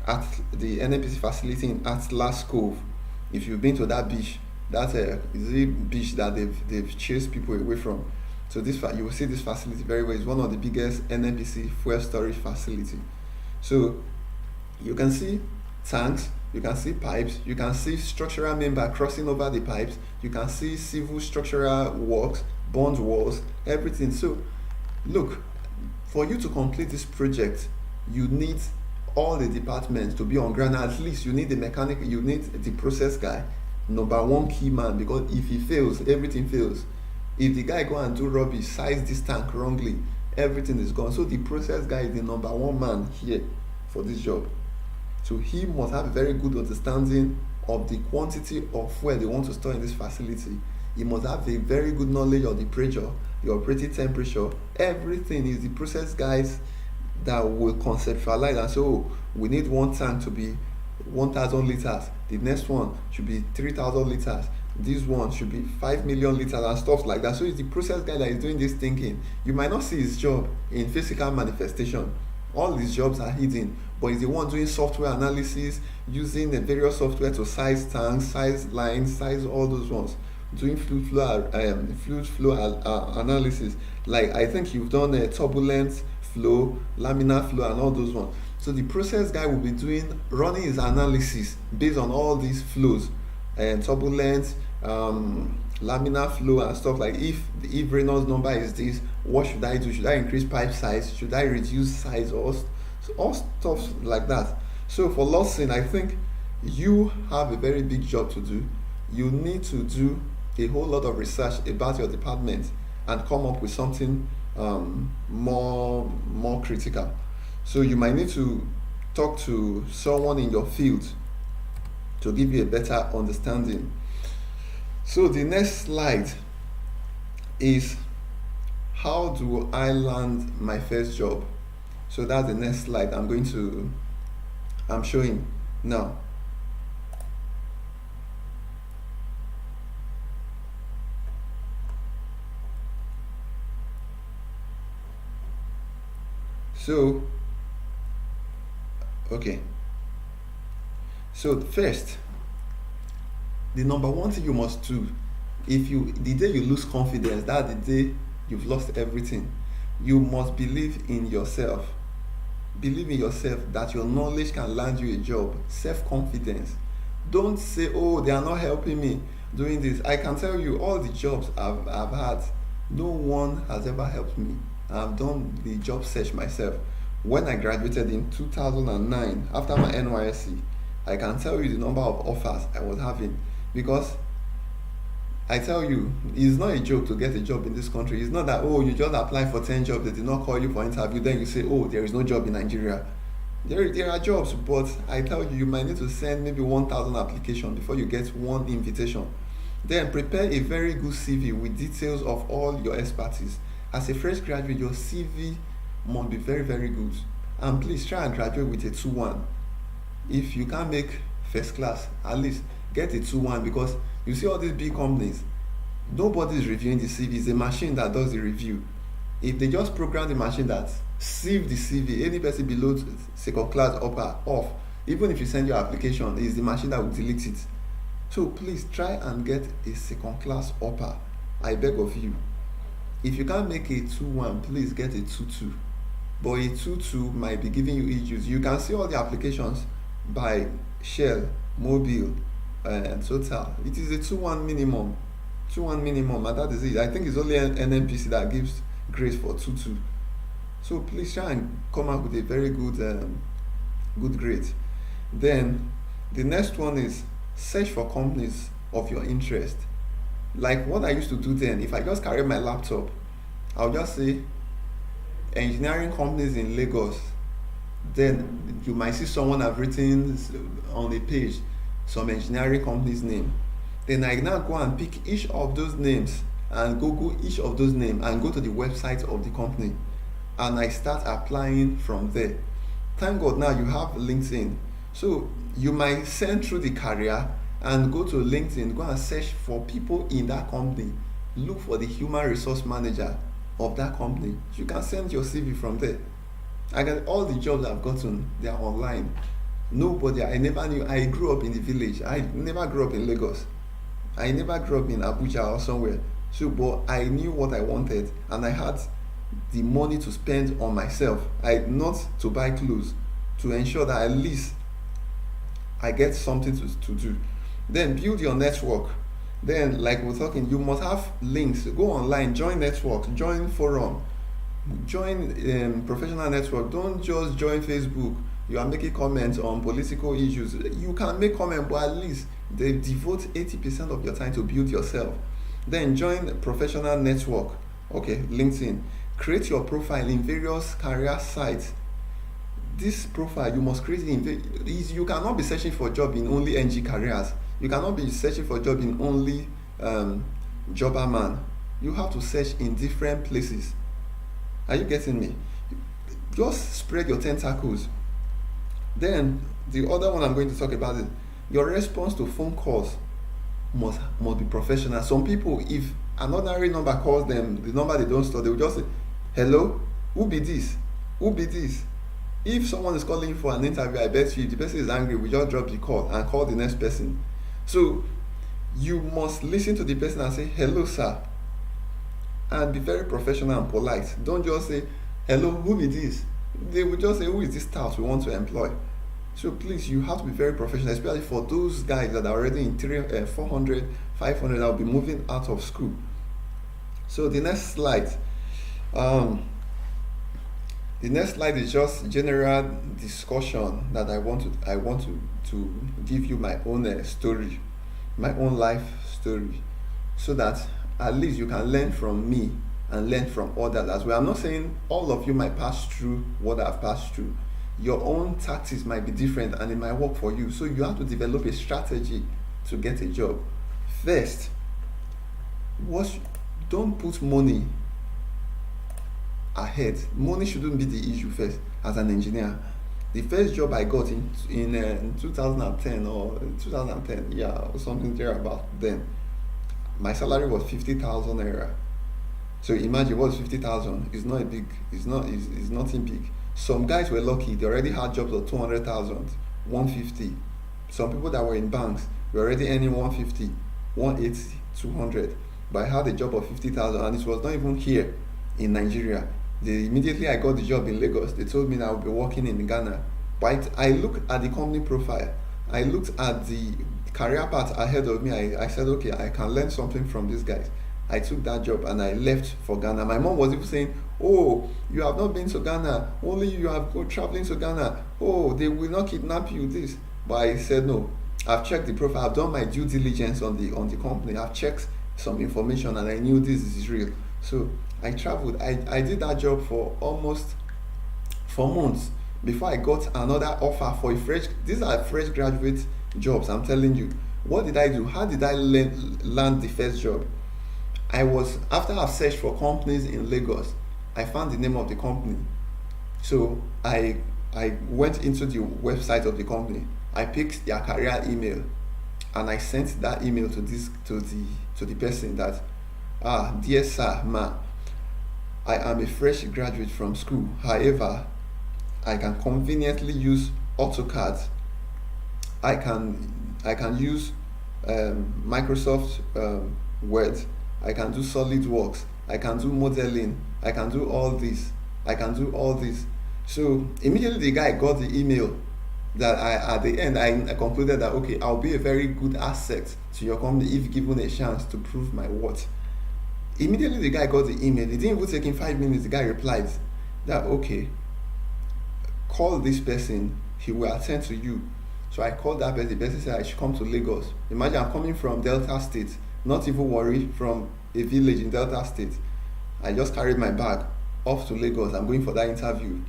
at the NNPC facility in Atlas Cove. If you've been to that beach, that's is a beach that they've chased people away from. So you will see this facility very well. It's one of the biggest NNPC fuel storage facility. So you can see tanks, you can see pipes, you can see structural member crossing over the pipes, you can see civil structural works, bond walls, everything. So look, for you to complete this project, you need all the departments to be on ground. At least you need the mechanic, you need the process guy, number one key man, because if he fails, everything fails. If the guy go and do rubbish, size this tank wrongly, everything is gone. So the process guy is the number one man here for this job. So he must have a very good understanding of the quantity of fuel they want to store in this facility. He must have a very good knowledge of the pressure, the operating temperature, everything. Is the process guys that will conceptualize and say, oh, we need one tank to be 1,000 liters, the next one should be 3,000 liters, this one should be 5 million liters, and stuff like that. So it's the process guy that is doing this thinking. You might not see his job in physical manifestation. All these jobs are hidden, but he's the one doing software analysis, using the various software to size tanks, size lines, size all those ones, doing fluid flow analysis. Like I think you've done a turbulent flow, laminar flow, and all those ones. So the process guy will be running his analysis based on all these flows, and turbulence, laminar flow, and stuff. Like if Reynolds number is this, what should I do? Should I increase pipe size? Should I reduce size? Or all stuff like that. So for Lawson, I think you have a very big job to do. You need to do a whole lot of research about your department and come up with something more critical. So you might need to talk to someone in your field to give you a better understanding. So the next slide is, how do I land my first job? So that's the next slide I'm showing now. So okay, so first, the number one thing you must do, the day you lose confidence, that's the day you've lost everything. You must believe in yourself. Believe in yourself that your knowledge can land you a job. Self-confidence. Don't say, oh, they are not helping me doing this. I can tell you, all the jobs I've had, no one has ever helped me. I've done the job search myself. When I graduated in 2009, after my NYSC, I can tell you the number of offers I was having, because I tell you, it's not a joke to get a job in this country. It's not that, oh, you just apply for 10 jobs, they did not call you for interview, then you say, oh, there is no job in Nigeria. There are jobs, but I tell you, you might need to send maybe 1,000 applications before you get one invitation. Then prepare a very good CV with details of all your expertise. As a fresh graduate, your CV must be very, very good. And please try and graduate with a 2-1. If you can't make first class, at least get a 2-1, because you see all these big companies, nobody is reviewing the CV. It's a machine that does the review. If they just program the machine that sieve the CV, any person below second class off, even if you send your application, it's the machine that will delete it. So please try and get a second class upper. I beg of you. If you can't make a 2-1, please get a 2-2. But a 2-2 might be giving you issues. You can see all the applications by Shell, Mobil, and Total. It is a 2-1 minimum. 2-1 minimum, and that is it. I think it's only an NNPC that gives grace for 2-2. So please try and come up with a very good grade. Then the next one is search for companies of your interest. Like what I used to do then, if I just carry my laptop, I'll just say engineering companies in Lagos. Then you might see someone have written on a page some engineering company's name. Then I now go and pick each of those names and Google each of those names and go to the website of the company. and I start applying from there. Thank God now you have LinkedIn. So you might send through the career and go to LinkedIn, go and search for people in that company. Look for the human resource manager of that company. You can send your CV from there. I get all the jobs I've gotten, they are online. Nobody, I never knew. I grew up in the village. I never grew up in Lagos. I never grew up in Abuja or somewhere. So, but I knew what I wanted, and I had the money to spend on myself. Not to buy clothes, to ensure that at least I get something to do. Then build your network. Then, like we're talking, you must have links. Go online, join networks, join forum, join professional network. Don't just join Facebook. You are making comments on political issues. You can make comments, but at least they devote 80% of your time to build yourself. Then join professional network. Okay, LinkedIn. Create your profile in various career sites. This profile you must create you cannot be searching for a job in only NG careers. You cannot be searching for a job in only Jobberman. You have to search in different places. Are you getting me? Just spread your tentacles. Then the other one I'm going to talk about is your response to phone calls must be professional. Some people, if an ordinary number calls them, the number they don't store, they will just say, hello, who be this? Who be this? If someone is calling you for an interview, I bet you the person is angry, we just drop the call and call the next person. So you must listen to the person and say, hello sir, and be very professional and polite. Don't just say, hello, who be this? They will just say, who is this tout we want to employ? So please, you have to be very professional, especially for those guys that are already in 400, 500, that will be moving out of school. So the next slide. The next slide is just general discussion that I want to give you my own story, my own life story, so that at least you can learn from me and learn from others as well. I'm not saying all of you might pass through what I've passed through. Your own tactics might be different and it might work for you. So you have to develop a strategy to get a job. First, don't put money ahead. Money shouldn't be the issue first as an engineer. The first job I got in 2010 or 2010, yeah, or something there about then, my salary was 50,000 naira. So imagine what's 50,000. It's nothing big. Some guys were lucky, they already had jobs of 200,000, 150. Some people that were in banks were already earning 150, 180, 200. But I had a job of 50,000 and it was not even here in Nigeria. Immediately I got the job in Lagos, they told me that I would be working in Ghana. But I looked at the company profile, I looked at the career path ahead of me, I said, okay, I can learn something from these guys. I took that job and I left for Ghana. My mom was even saying, oh, you have not been to Ghana, only you have go traveling to Ghana, oh, they will not kidnap you, this. But I said, no, I've checked the profile, I've done my due diligence on the company, I've checked some information and I knew this is real. So I traveled, I did that job for almost 4 months before I got another offer for these are fresh graduate jobs, I'm telling you. What did I do? How did I land the first job? After I've searched for companies in Lagos, I found the name of the company. So I went into the website of the company, I picked their career email and I sent that email to the person that, dear sir, I am a fresh graduate from school. However, I can conveniently use AutoCAD. I can use Microsoft Word. I can do SolidWorks. I can do modeling. I can do all this. So immediately the guy got the email that at the end I concluded that, okay, I'll be a very good asset to your company if given a chance to prove my worth. Immediately the guy got the email. It didn't even take him 5 minutes. The guy replied that, okay, call this person, he will attend to you. So I called that person. The person said I should come to Lagos. Imagine I'm coming from Delta State, not even worry, from a village in Delta State. I just carried my bag off to Lagos. I'm going for that interview.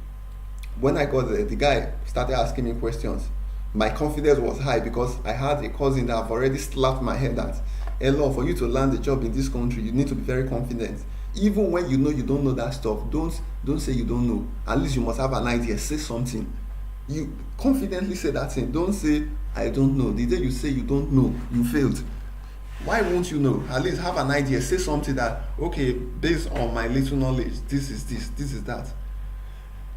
When I got there, the guy started asking me questions. My confidence was high because I had a cousin that I've already slapped my head at. Hello, for you to land a job in this country, you need to be very confident. Even when you know you don't know that stuff, don't Don't say you don't know. At least you must have an idea. Say something. You confidently say that thing. Don't say I don't know. The day you say you don't know, you failed. Why won't you know? At least have an idea. Say something that, okay, based on my little knowledge, this is that.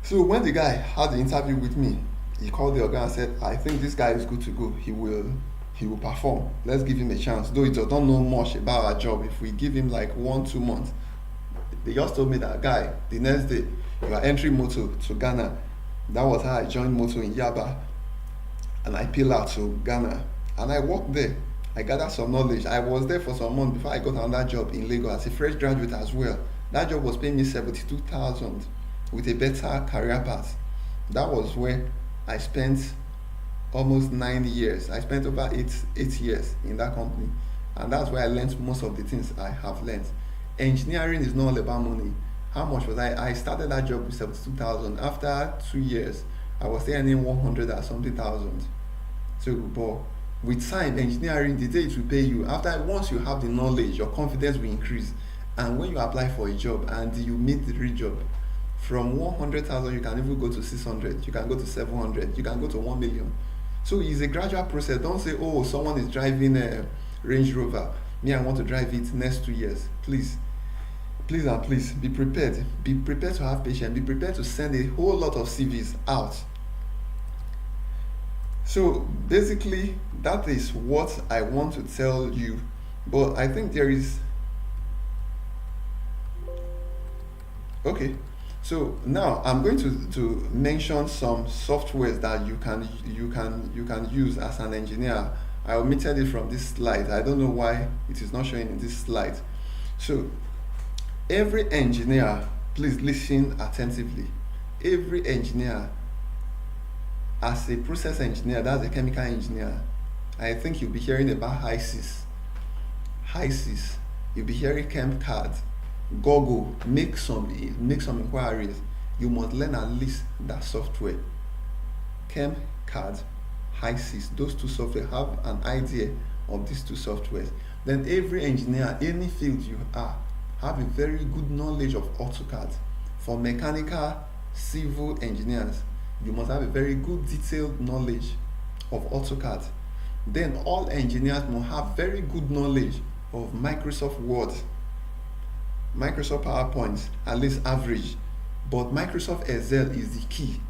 So when the guy had the interview with me, he called the guy and said, I think this guy is good to go. He will perform. Let's give him a chance. Though he don't know much about our job, if we give him like 1-2 months. They just told me that, guy, the next day you are entering motor to Ghana. That was how I joined motor in Yaba, and I peeled out to Ghana, and I worked there. I gathered some knowledge. I was there for some months before I got another job in Lagos as a fresh graduate as well. That job was paying me 72,000 with a better career path. That was where I spent almost 9 years. I spent over eight years in that company, and that's where I learned most of the things I have learned. Engineering is not all about money. How much was I started that job with 72,000. After 2 years, I was earning 100 or something thousand. So, but with time, engineering, the day it will pay you. Once you have the knowledge, your confidence will increase. And when you apply for a job and you meet the real job, from 100,000 you can even go to 600, you can go to 700, you can go to 1 million. So it's a gradual process. Don't say, oh, someone is driving a Range Rover, me, I want to drive it next 2 years. Please and please be prepared. Be prepared to have patience. Be prepared to send a whole lot of CVs out. So basically, that is what I want to tell you. But I think there is. Okay. So now I'm going to mention some softwares that you can use as an engineer. I omitted it from this slide. I don't know why it is not showing in this slide. So every engineer, please listen attentively. Every engineer, as a process engineer, that's a chemical engineer, I think you'll be hearing about HISIS. You'll be hearing ChemCAD. Google, make some inquiries. You must learn at least that software. ChemCAD, HISIS, those two software, have an idea of these two softwares. Then every engineer, any field you are, have a very good knowledge of AutoCAD. For mechanical, civil engineers, you must have a very good detailed knowledge of AutoCAD. Then all engineers must have very good knowledge of Microsoft Word, Microsoft PowerPoint, at least average. But Microsoft Excel is the key.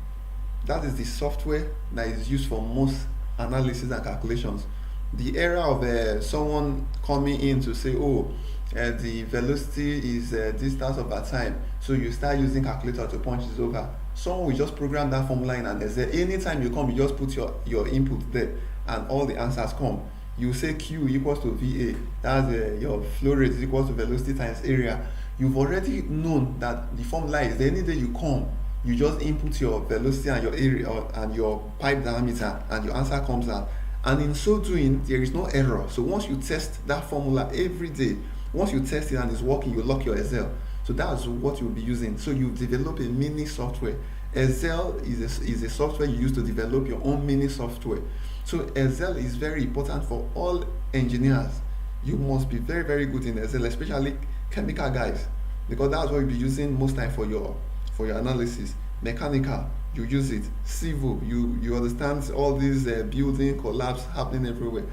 That is the software that is used for most analysis and calculations. The era of someone coming in to say, oh, the velocity is distance over time, so you start using calculator to punch this over. Someone will just program that formula in an Excel. Anytime you come, you just put your input there and all the answers come. You say Q equals to VA, that's your flow rate is equals to velocity times area. You've already known that the formula is there. Any day you come, you just input your velocity and your area and your pipe diameter, and your answer comes out. And in so doing, there is no error. So once you test that formula every day, once you test it and it's working, you lock your Excel. So that's what you'll be using. So you develop a mini software. Excel is a software you use to develop your own mini software. So Excel is very important for all engineers. You must be very, very good in Excel, especially chemical guys, because that's what you'll be using most time for your analysis. Mechanical, you use it. Civil, you understand all these building collapse happening everywhere.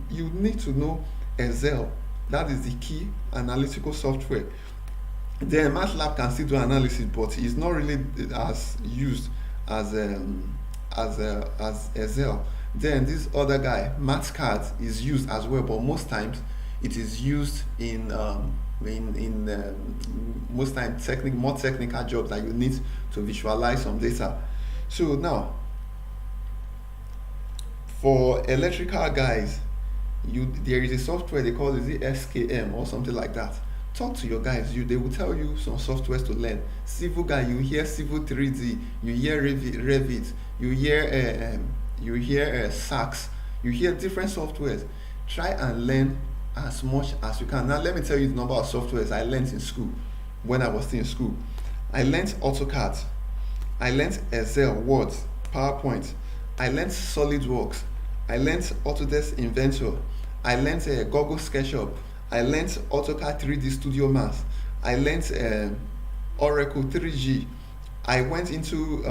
You need to know Excel. That is the key analytical software. Then MATLAB can still do analysis, but it's not really as used as Excel. Then this other guy, MathCAD, is used as well, but most times it is used in most times more technical jobs that you need to visualize some data. So now, for electrical guys, there is a software they call it SKM or something like that. Talk to your guys. They will tell you some softwares to learn. Civil guy, you hear Civil 3D, you hear Revit, you hear SACS, you hear different softwares. Try and learn as much as you can. Now let me tell you the number of softwares I learned in school. When I was still in school, I learned AutoCAD, I learned Excel, Word, PowerPoint, I learned SolidWorks, I learned Autodesk Inventor, I learned Google SketchUp, I learned AutoCAD 3D Studio Max, I learned Oracle 3G. I went into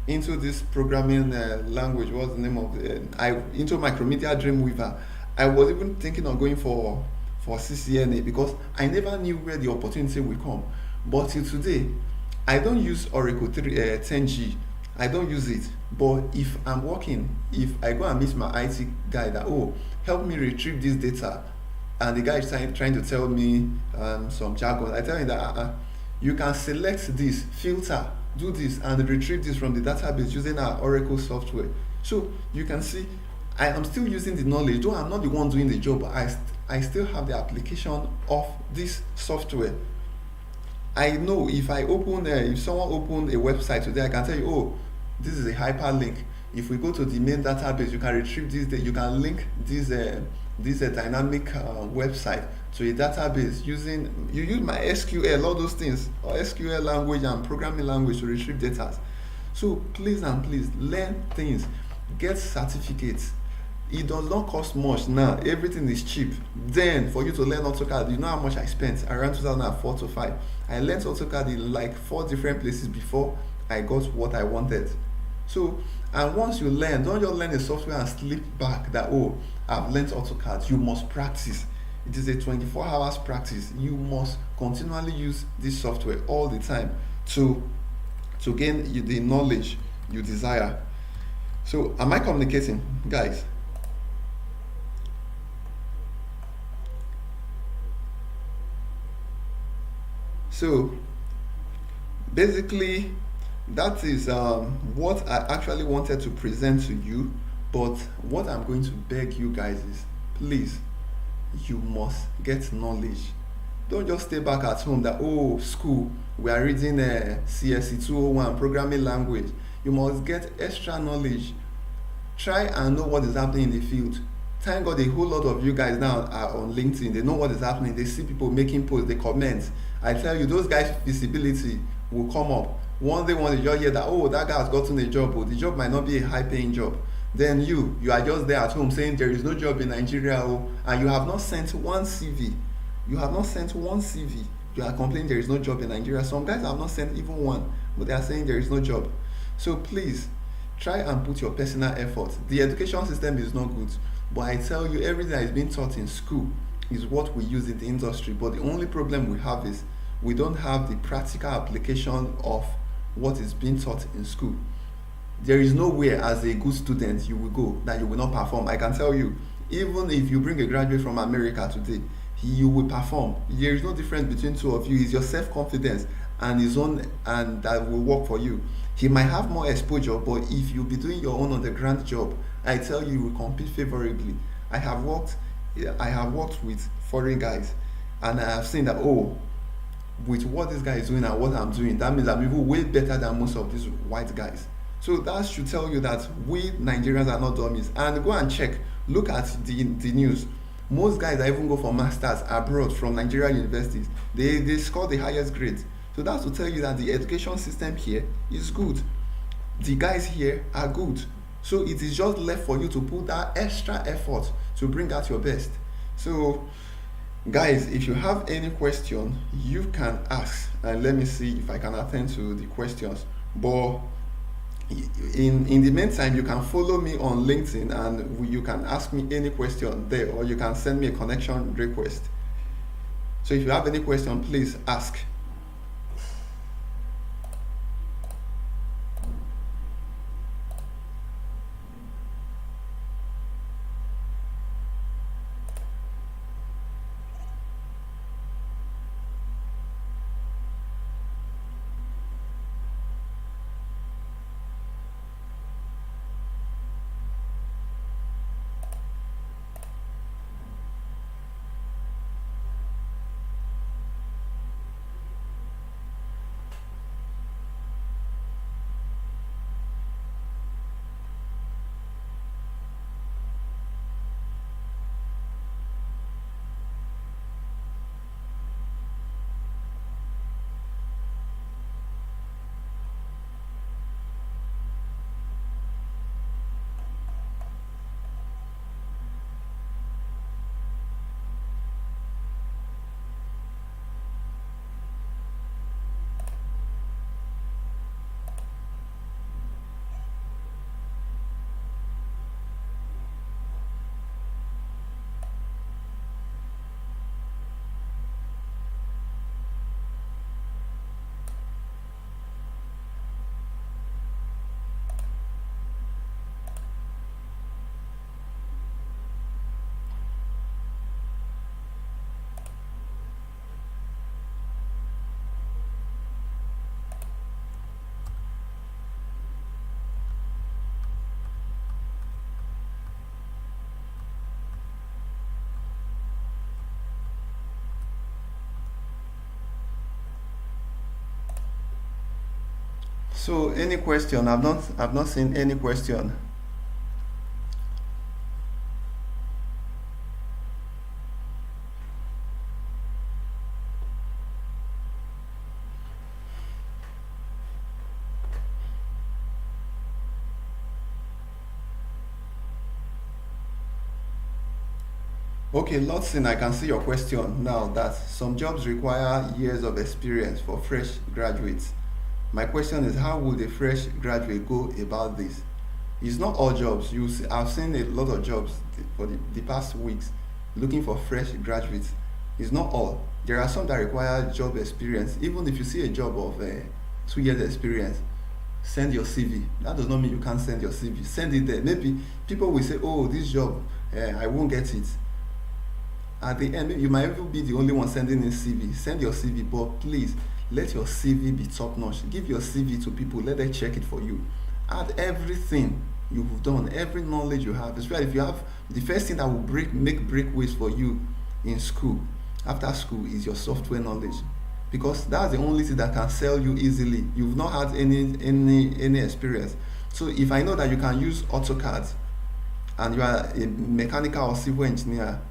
this programming language. What's the name of it? I into Micromedia Dreamweaver. I was even thinking of going for CCNA because I never knew where the opportunity will come. But till today, I don't use Oracle 10G. I don't use it. But if I'm working, if I go and meet my IT guy that, oh, help me retrieve this data, and the guy is trying to tell me some jargon, I tell him that you can select this, filter, do this, and retrieve this from the database using our Oracle software. So you can see I am still using the knowledge, though I'm not the one doing the job, but I still have the application of this software. I know if if someone opened a website today, I can tell you, oh, this is a hyperlink. If we go to the main database, you can retrieve this. You can link this dynamic website to a database using you use my SQL, all those things, or SQL language and programming language to retrieve data. So please and please learn things, get certificates. It does not cost much now. Everything is cheap. Then for you to learn AutoCAD, you know how much I spent around 2004 to 5. I learned AutoCAD in like 4 different places before I got what I wanted. So, and once you learn, don't just learn the software and slip back that, oh, I've learned AutoCAD. You must practice. It is a 24 hours practice. You must continually use this software all the time to gain the knowledge you desire. So am I communicating, guys? So basically that is what I actually wanted to present to you. But what I'm going to beg you guys is, please, you must get knowledge. Don't just stay back at home that, oh, school, we are reading CSE 201 programming language. You must get extra knowledge. Try and know what is happening in the field. Thank God a whole lot of you guys now are on LinkedIn. They know what is happening. They see people making posts, they comment. I tell you, those guys' visibility will come up. One day, you just hear that, oh, that guy has gotten a job, but the job might not be a high paying job. Then you are just there at home saying there is no job in Nigeria, and you have not sent one CV. You have not sent one CV. You are complaining there is no job in Nigeria. Some guys have not sent even one, but they are saying there is no job. So please, try and put your personal effort. The education system is not good, but I tell you, everything that is being taught in school is what we use in the industry. But the only problem we have is we don't have the practical application of what is being taught in school. There is nowhere as a good student you will go that you will not perform. I can tell you, even if you bring a graduate from America today, you will perform. There is no difference between two of you. It's your self-confidence and his own, and that will work for you. He might have more exposure, but if you be doing your own underground job, I tell you, you will compete favorably. I have worked with foreign guys, and I have seen that, oh, with what this guy is doing and what I'm doing, that means I'm even way better than most of these white guys. So that should tell you that we Nigerians are not dummies. And go and check, look at the news. Most guys that even go for masters abroad from Nigerian universities, they score the highest grades. So that's to tell you that the education system here is good. The guys here are good. So it is just left for you to put that extra effort to bring out your best. So guys, if you have any question, you can ask, and let me see if I can attend to the questions. But in the meantime, you can follow me on LinkedIn, and you can ask me any question there, or you can send me a connection request. So if you have any question, please ask. So any question? I've not seen any question. Okay, Lotson, I can see your question now that some jobs require years of experience for fresh graduates. My question is, how would a fresh graduate go about this? It's not all jobs. I've seen a lot of jobs for the past weeks looking for fresh graduates. It's not all. There are some that require job experience. Even if you see a job of 2 years experience, send your CV. That does not mean you can't send your CV. Send it there. Maybe people will say, oh, this job, I won't get it. At the end, you might even be the only one sending in CV. Send your CV, but please let your CV be top notch. Give your CV to people, let them check it for you. Add everything you've done, every knowledge you have. Especially if you have the first thing that will make breakaways for you in school, after school, is your software knowledge. Because that's the only thing that can sell you easily. You've not had any experience. So if I know that you can use AutoCAD and you are a mechanical or civil engineer,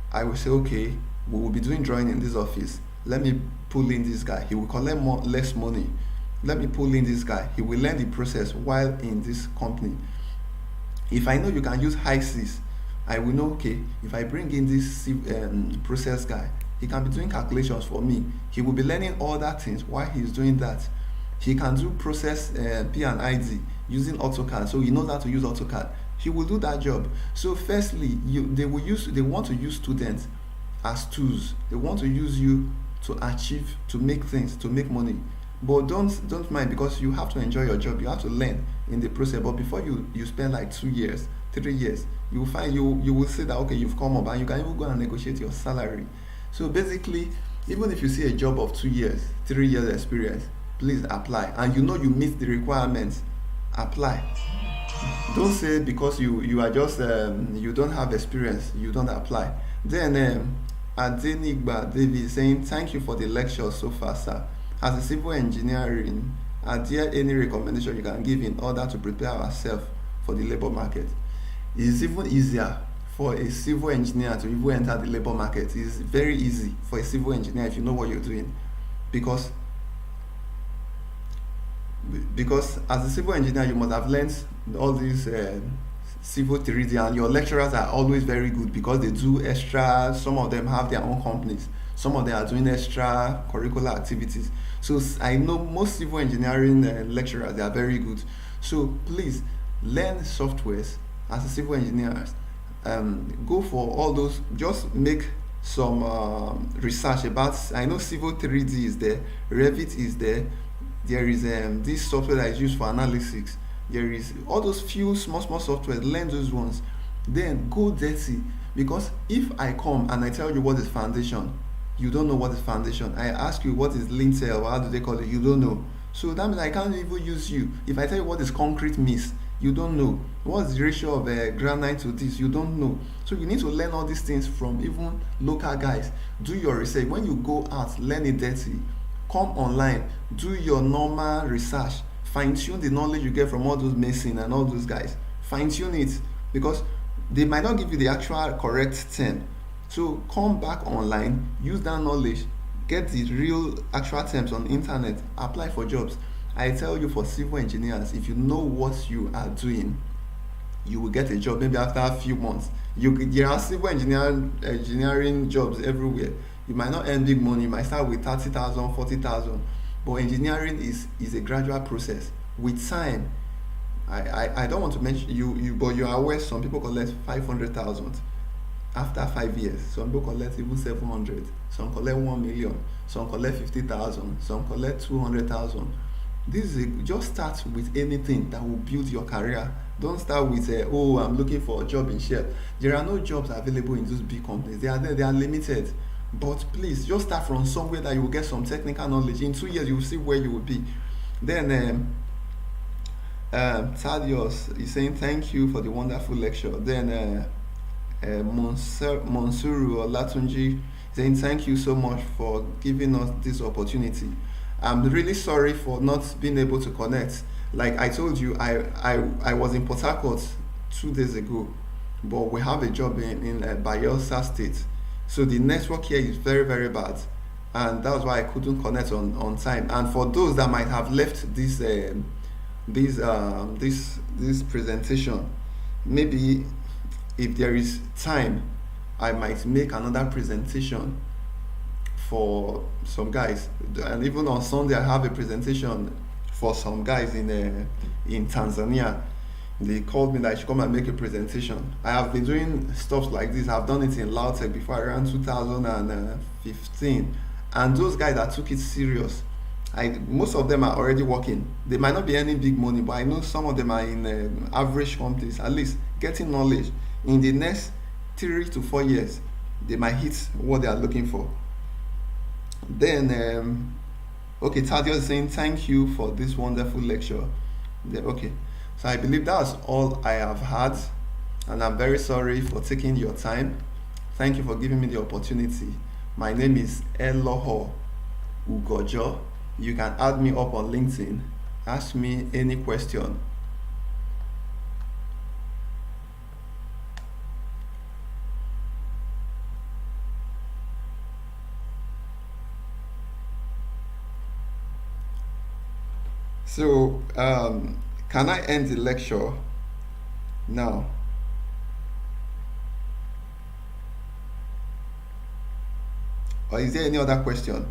I will say, okay, we will be doing drawing in this office. Let me pull in this guy. He will collect less money. Let me pull in this guy. He will learn the process while in this company. If I know you can use high Cs, I will know, okay, if I bring in this process guy, he can be doing calculations for me. He will be learning all that things while he's doing that. He can do process P and ID using AutoCAD, so he knows how to use AutoCAD. He will do that job. So firstly, they want to use students as tools. They want to use you to achieve, to make things, to make money. But don't mind, because you have to enjoy your job. You have to learn in the process. But before you spend like 2 years, 3 years, you will find you will say that, okay, you've come up, and you can even go and negotiate your salary. So basically, even if you see a job of 2 years, 3 years experience, please apply. And you know you meet the requirements, apply. Don't say because you are just you don't have experience, you don't apply. Then Adenigba David is saying, thank you for the lecture so far, sir. As a civil engineering, are there any recommendation you can give in order to prepare ourselves for the labor market? It's even easier for a civil engineer to even enter the labor market. It's very easy for a civil engineer if you know what you're doing, because as a civil engineer you must have learned all these civil 3D, and your lecturers are always very good because they do extra. Some of them have their own companies, some of them are doing extra curricular activities. So I know most civil engineering lecturers, they are very good. So please learn softwares as a civil engineer. Go for all those, just make some research about, I know civil 3D is there, Revit is there. There is this software that is used for analytics. There is all those few small software. Learn those ones. Then go dirty, because if I come and I tell you what is foundation, you don't know what is foundation. I ask you what is lintel, or how do they call it, you don't know. So that means I can't even use you. If I tell you what is concrete mix, you don't know. What's the ratio of granite to this, you don't know. So you need to learn all these things from even local guys. Do your research. When you go out, learn it dirty. Come online, do your normal research, fine-tune the knowledge you get from all those mason and all those guys. Fine-tune it, because they might not give you the actual correct term. So come back online, use that knowledge, get the real actual terms on the internet, apply for jobs. I tell you, for civil engineers, if you know what you are doing, you will get a job maybe after a few months. There are civil engineering jobs everywhere. You might not earn big money, you might start with 30,000, 40,000, but engineering is a gradual process. With time, I don't want to mention you, but you are aware some people collect 500,000 after 5 years. Some people collect even 700, some collect 1 million, some collect 50,000, some collect 200,000. Just start with anything that will build your career. Don't start with oh, I'm looking for a job in Shell. There are no jobs available in those big companies. They are there, they are limited. But please, just start from somewhere that you will get some technical knowledge. In 2 years, you will see where you will be. Then Thaddeus is saying thank you for the wonderful lecture. Then Monsuru Olatunji saying thank you so much for giving us this opportunity. I'm really sorry for not being able to connect. Like I told you, I was in Port Harcourt 2 days ago, but we have a job in Bayelsa State. So the network here is very, very bad. And that's why I couldn't connect on time. And for those that might have left this presentation, maybe if there is time, I might make another presentation for some guys. And even on Sunday, I have a presentation for some guys in Tanzania. They called me that I should come and make a presentation. I have been doing stuff like this. I've done it in Lautech before, around 2015, and those guys that took it serious, most of them are already working. They might not be earning big money, but I know some of them are in average companies, at least getting knowledge. In the next 3 to 4 years, they might hit what they are looking for. Then, okay, Thaddeus is saying thank you for this wonderful lecture. Okay, so I believe that's all I have had, and I'm very sorry for taking your time. Thank you for giving me the opportunity. My name is Eloho Ugojo. You can add me up on LinkedIn. Ask me any question. So, can I end the lecture now? Or is there any other question?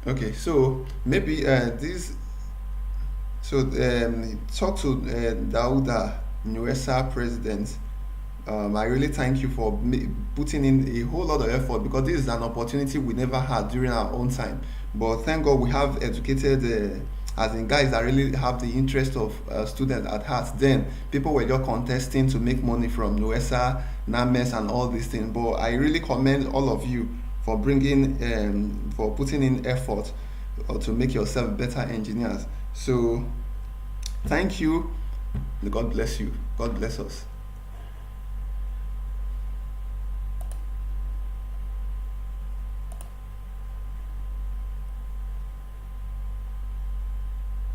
Okay, so maybe this. So talk to Dauda Nuesa president. I really thank you for putting in a whole lot of effort, because this is an opportunity we never had during our own time. But thank God we have educated, as in guys that really have the interest of students at heart. Then people were just contesting to make money from Nuesa, Names, and all these things. But I really commend all of you for for putting in effort to make yourself better engineers. So thank you. God bless you. God bless us.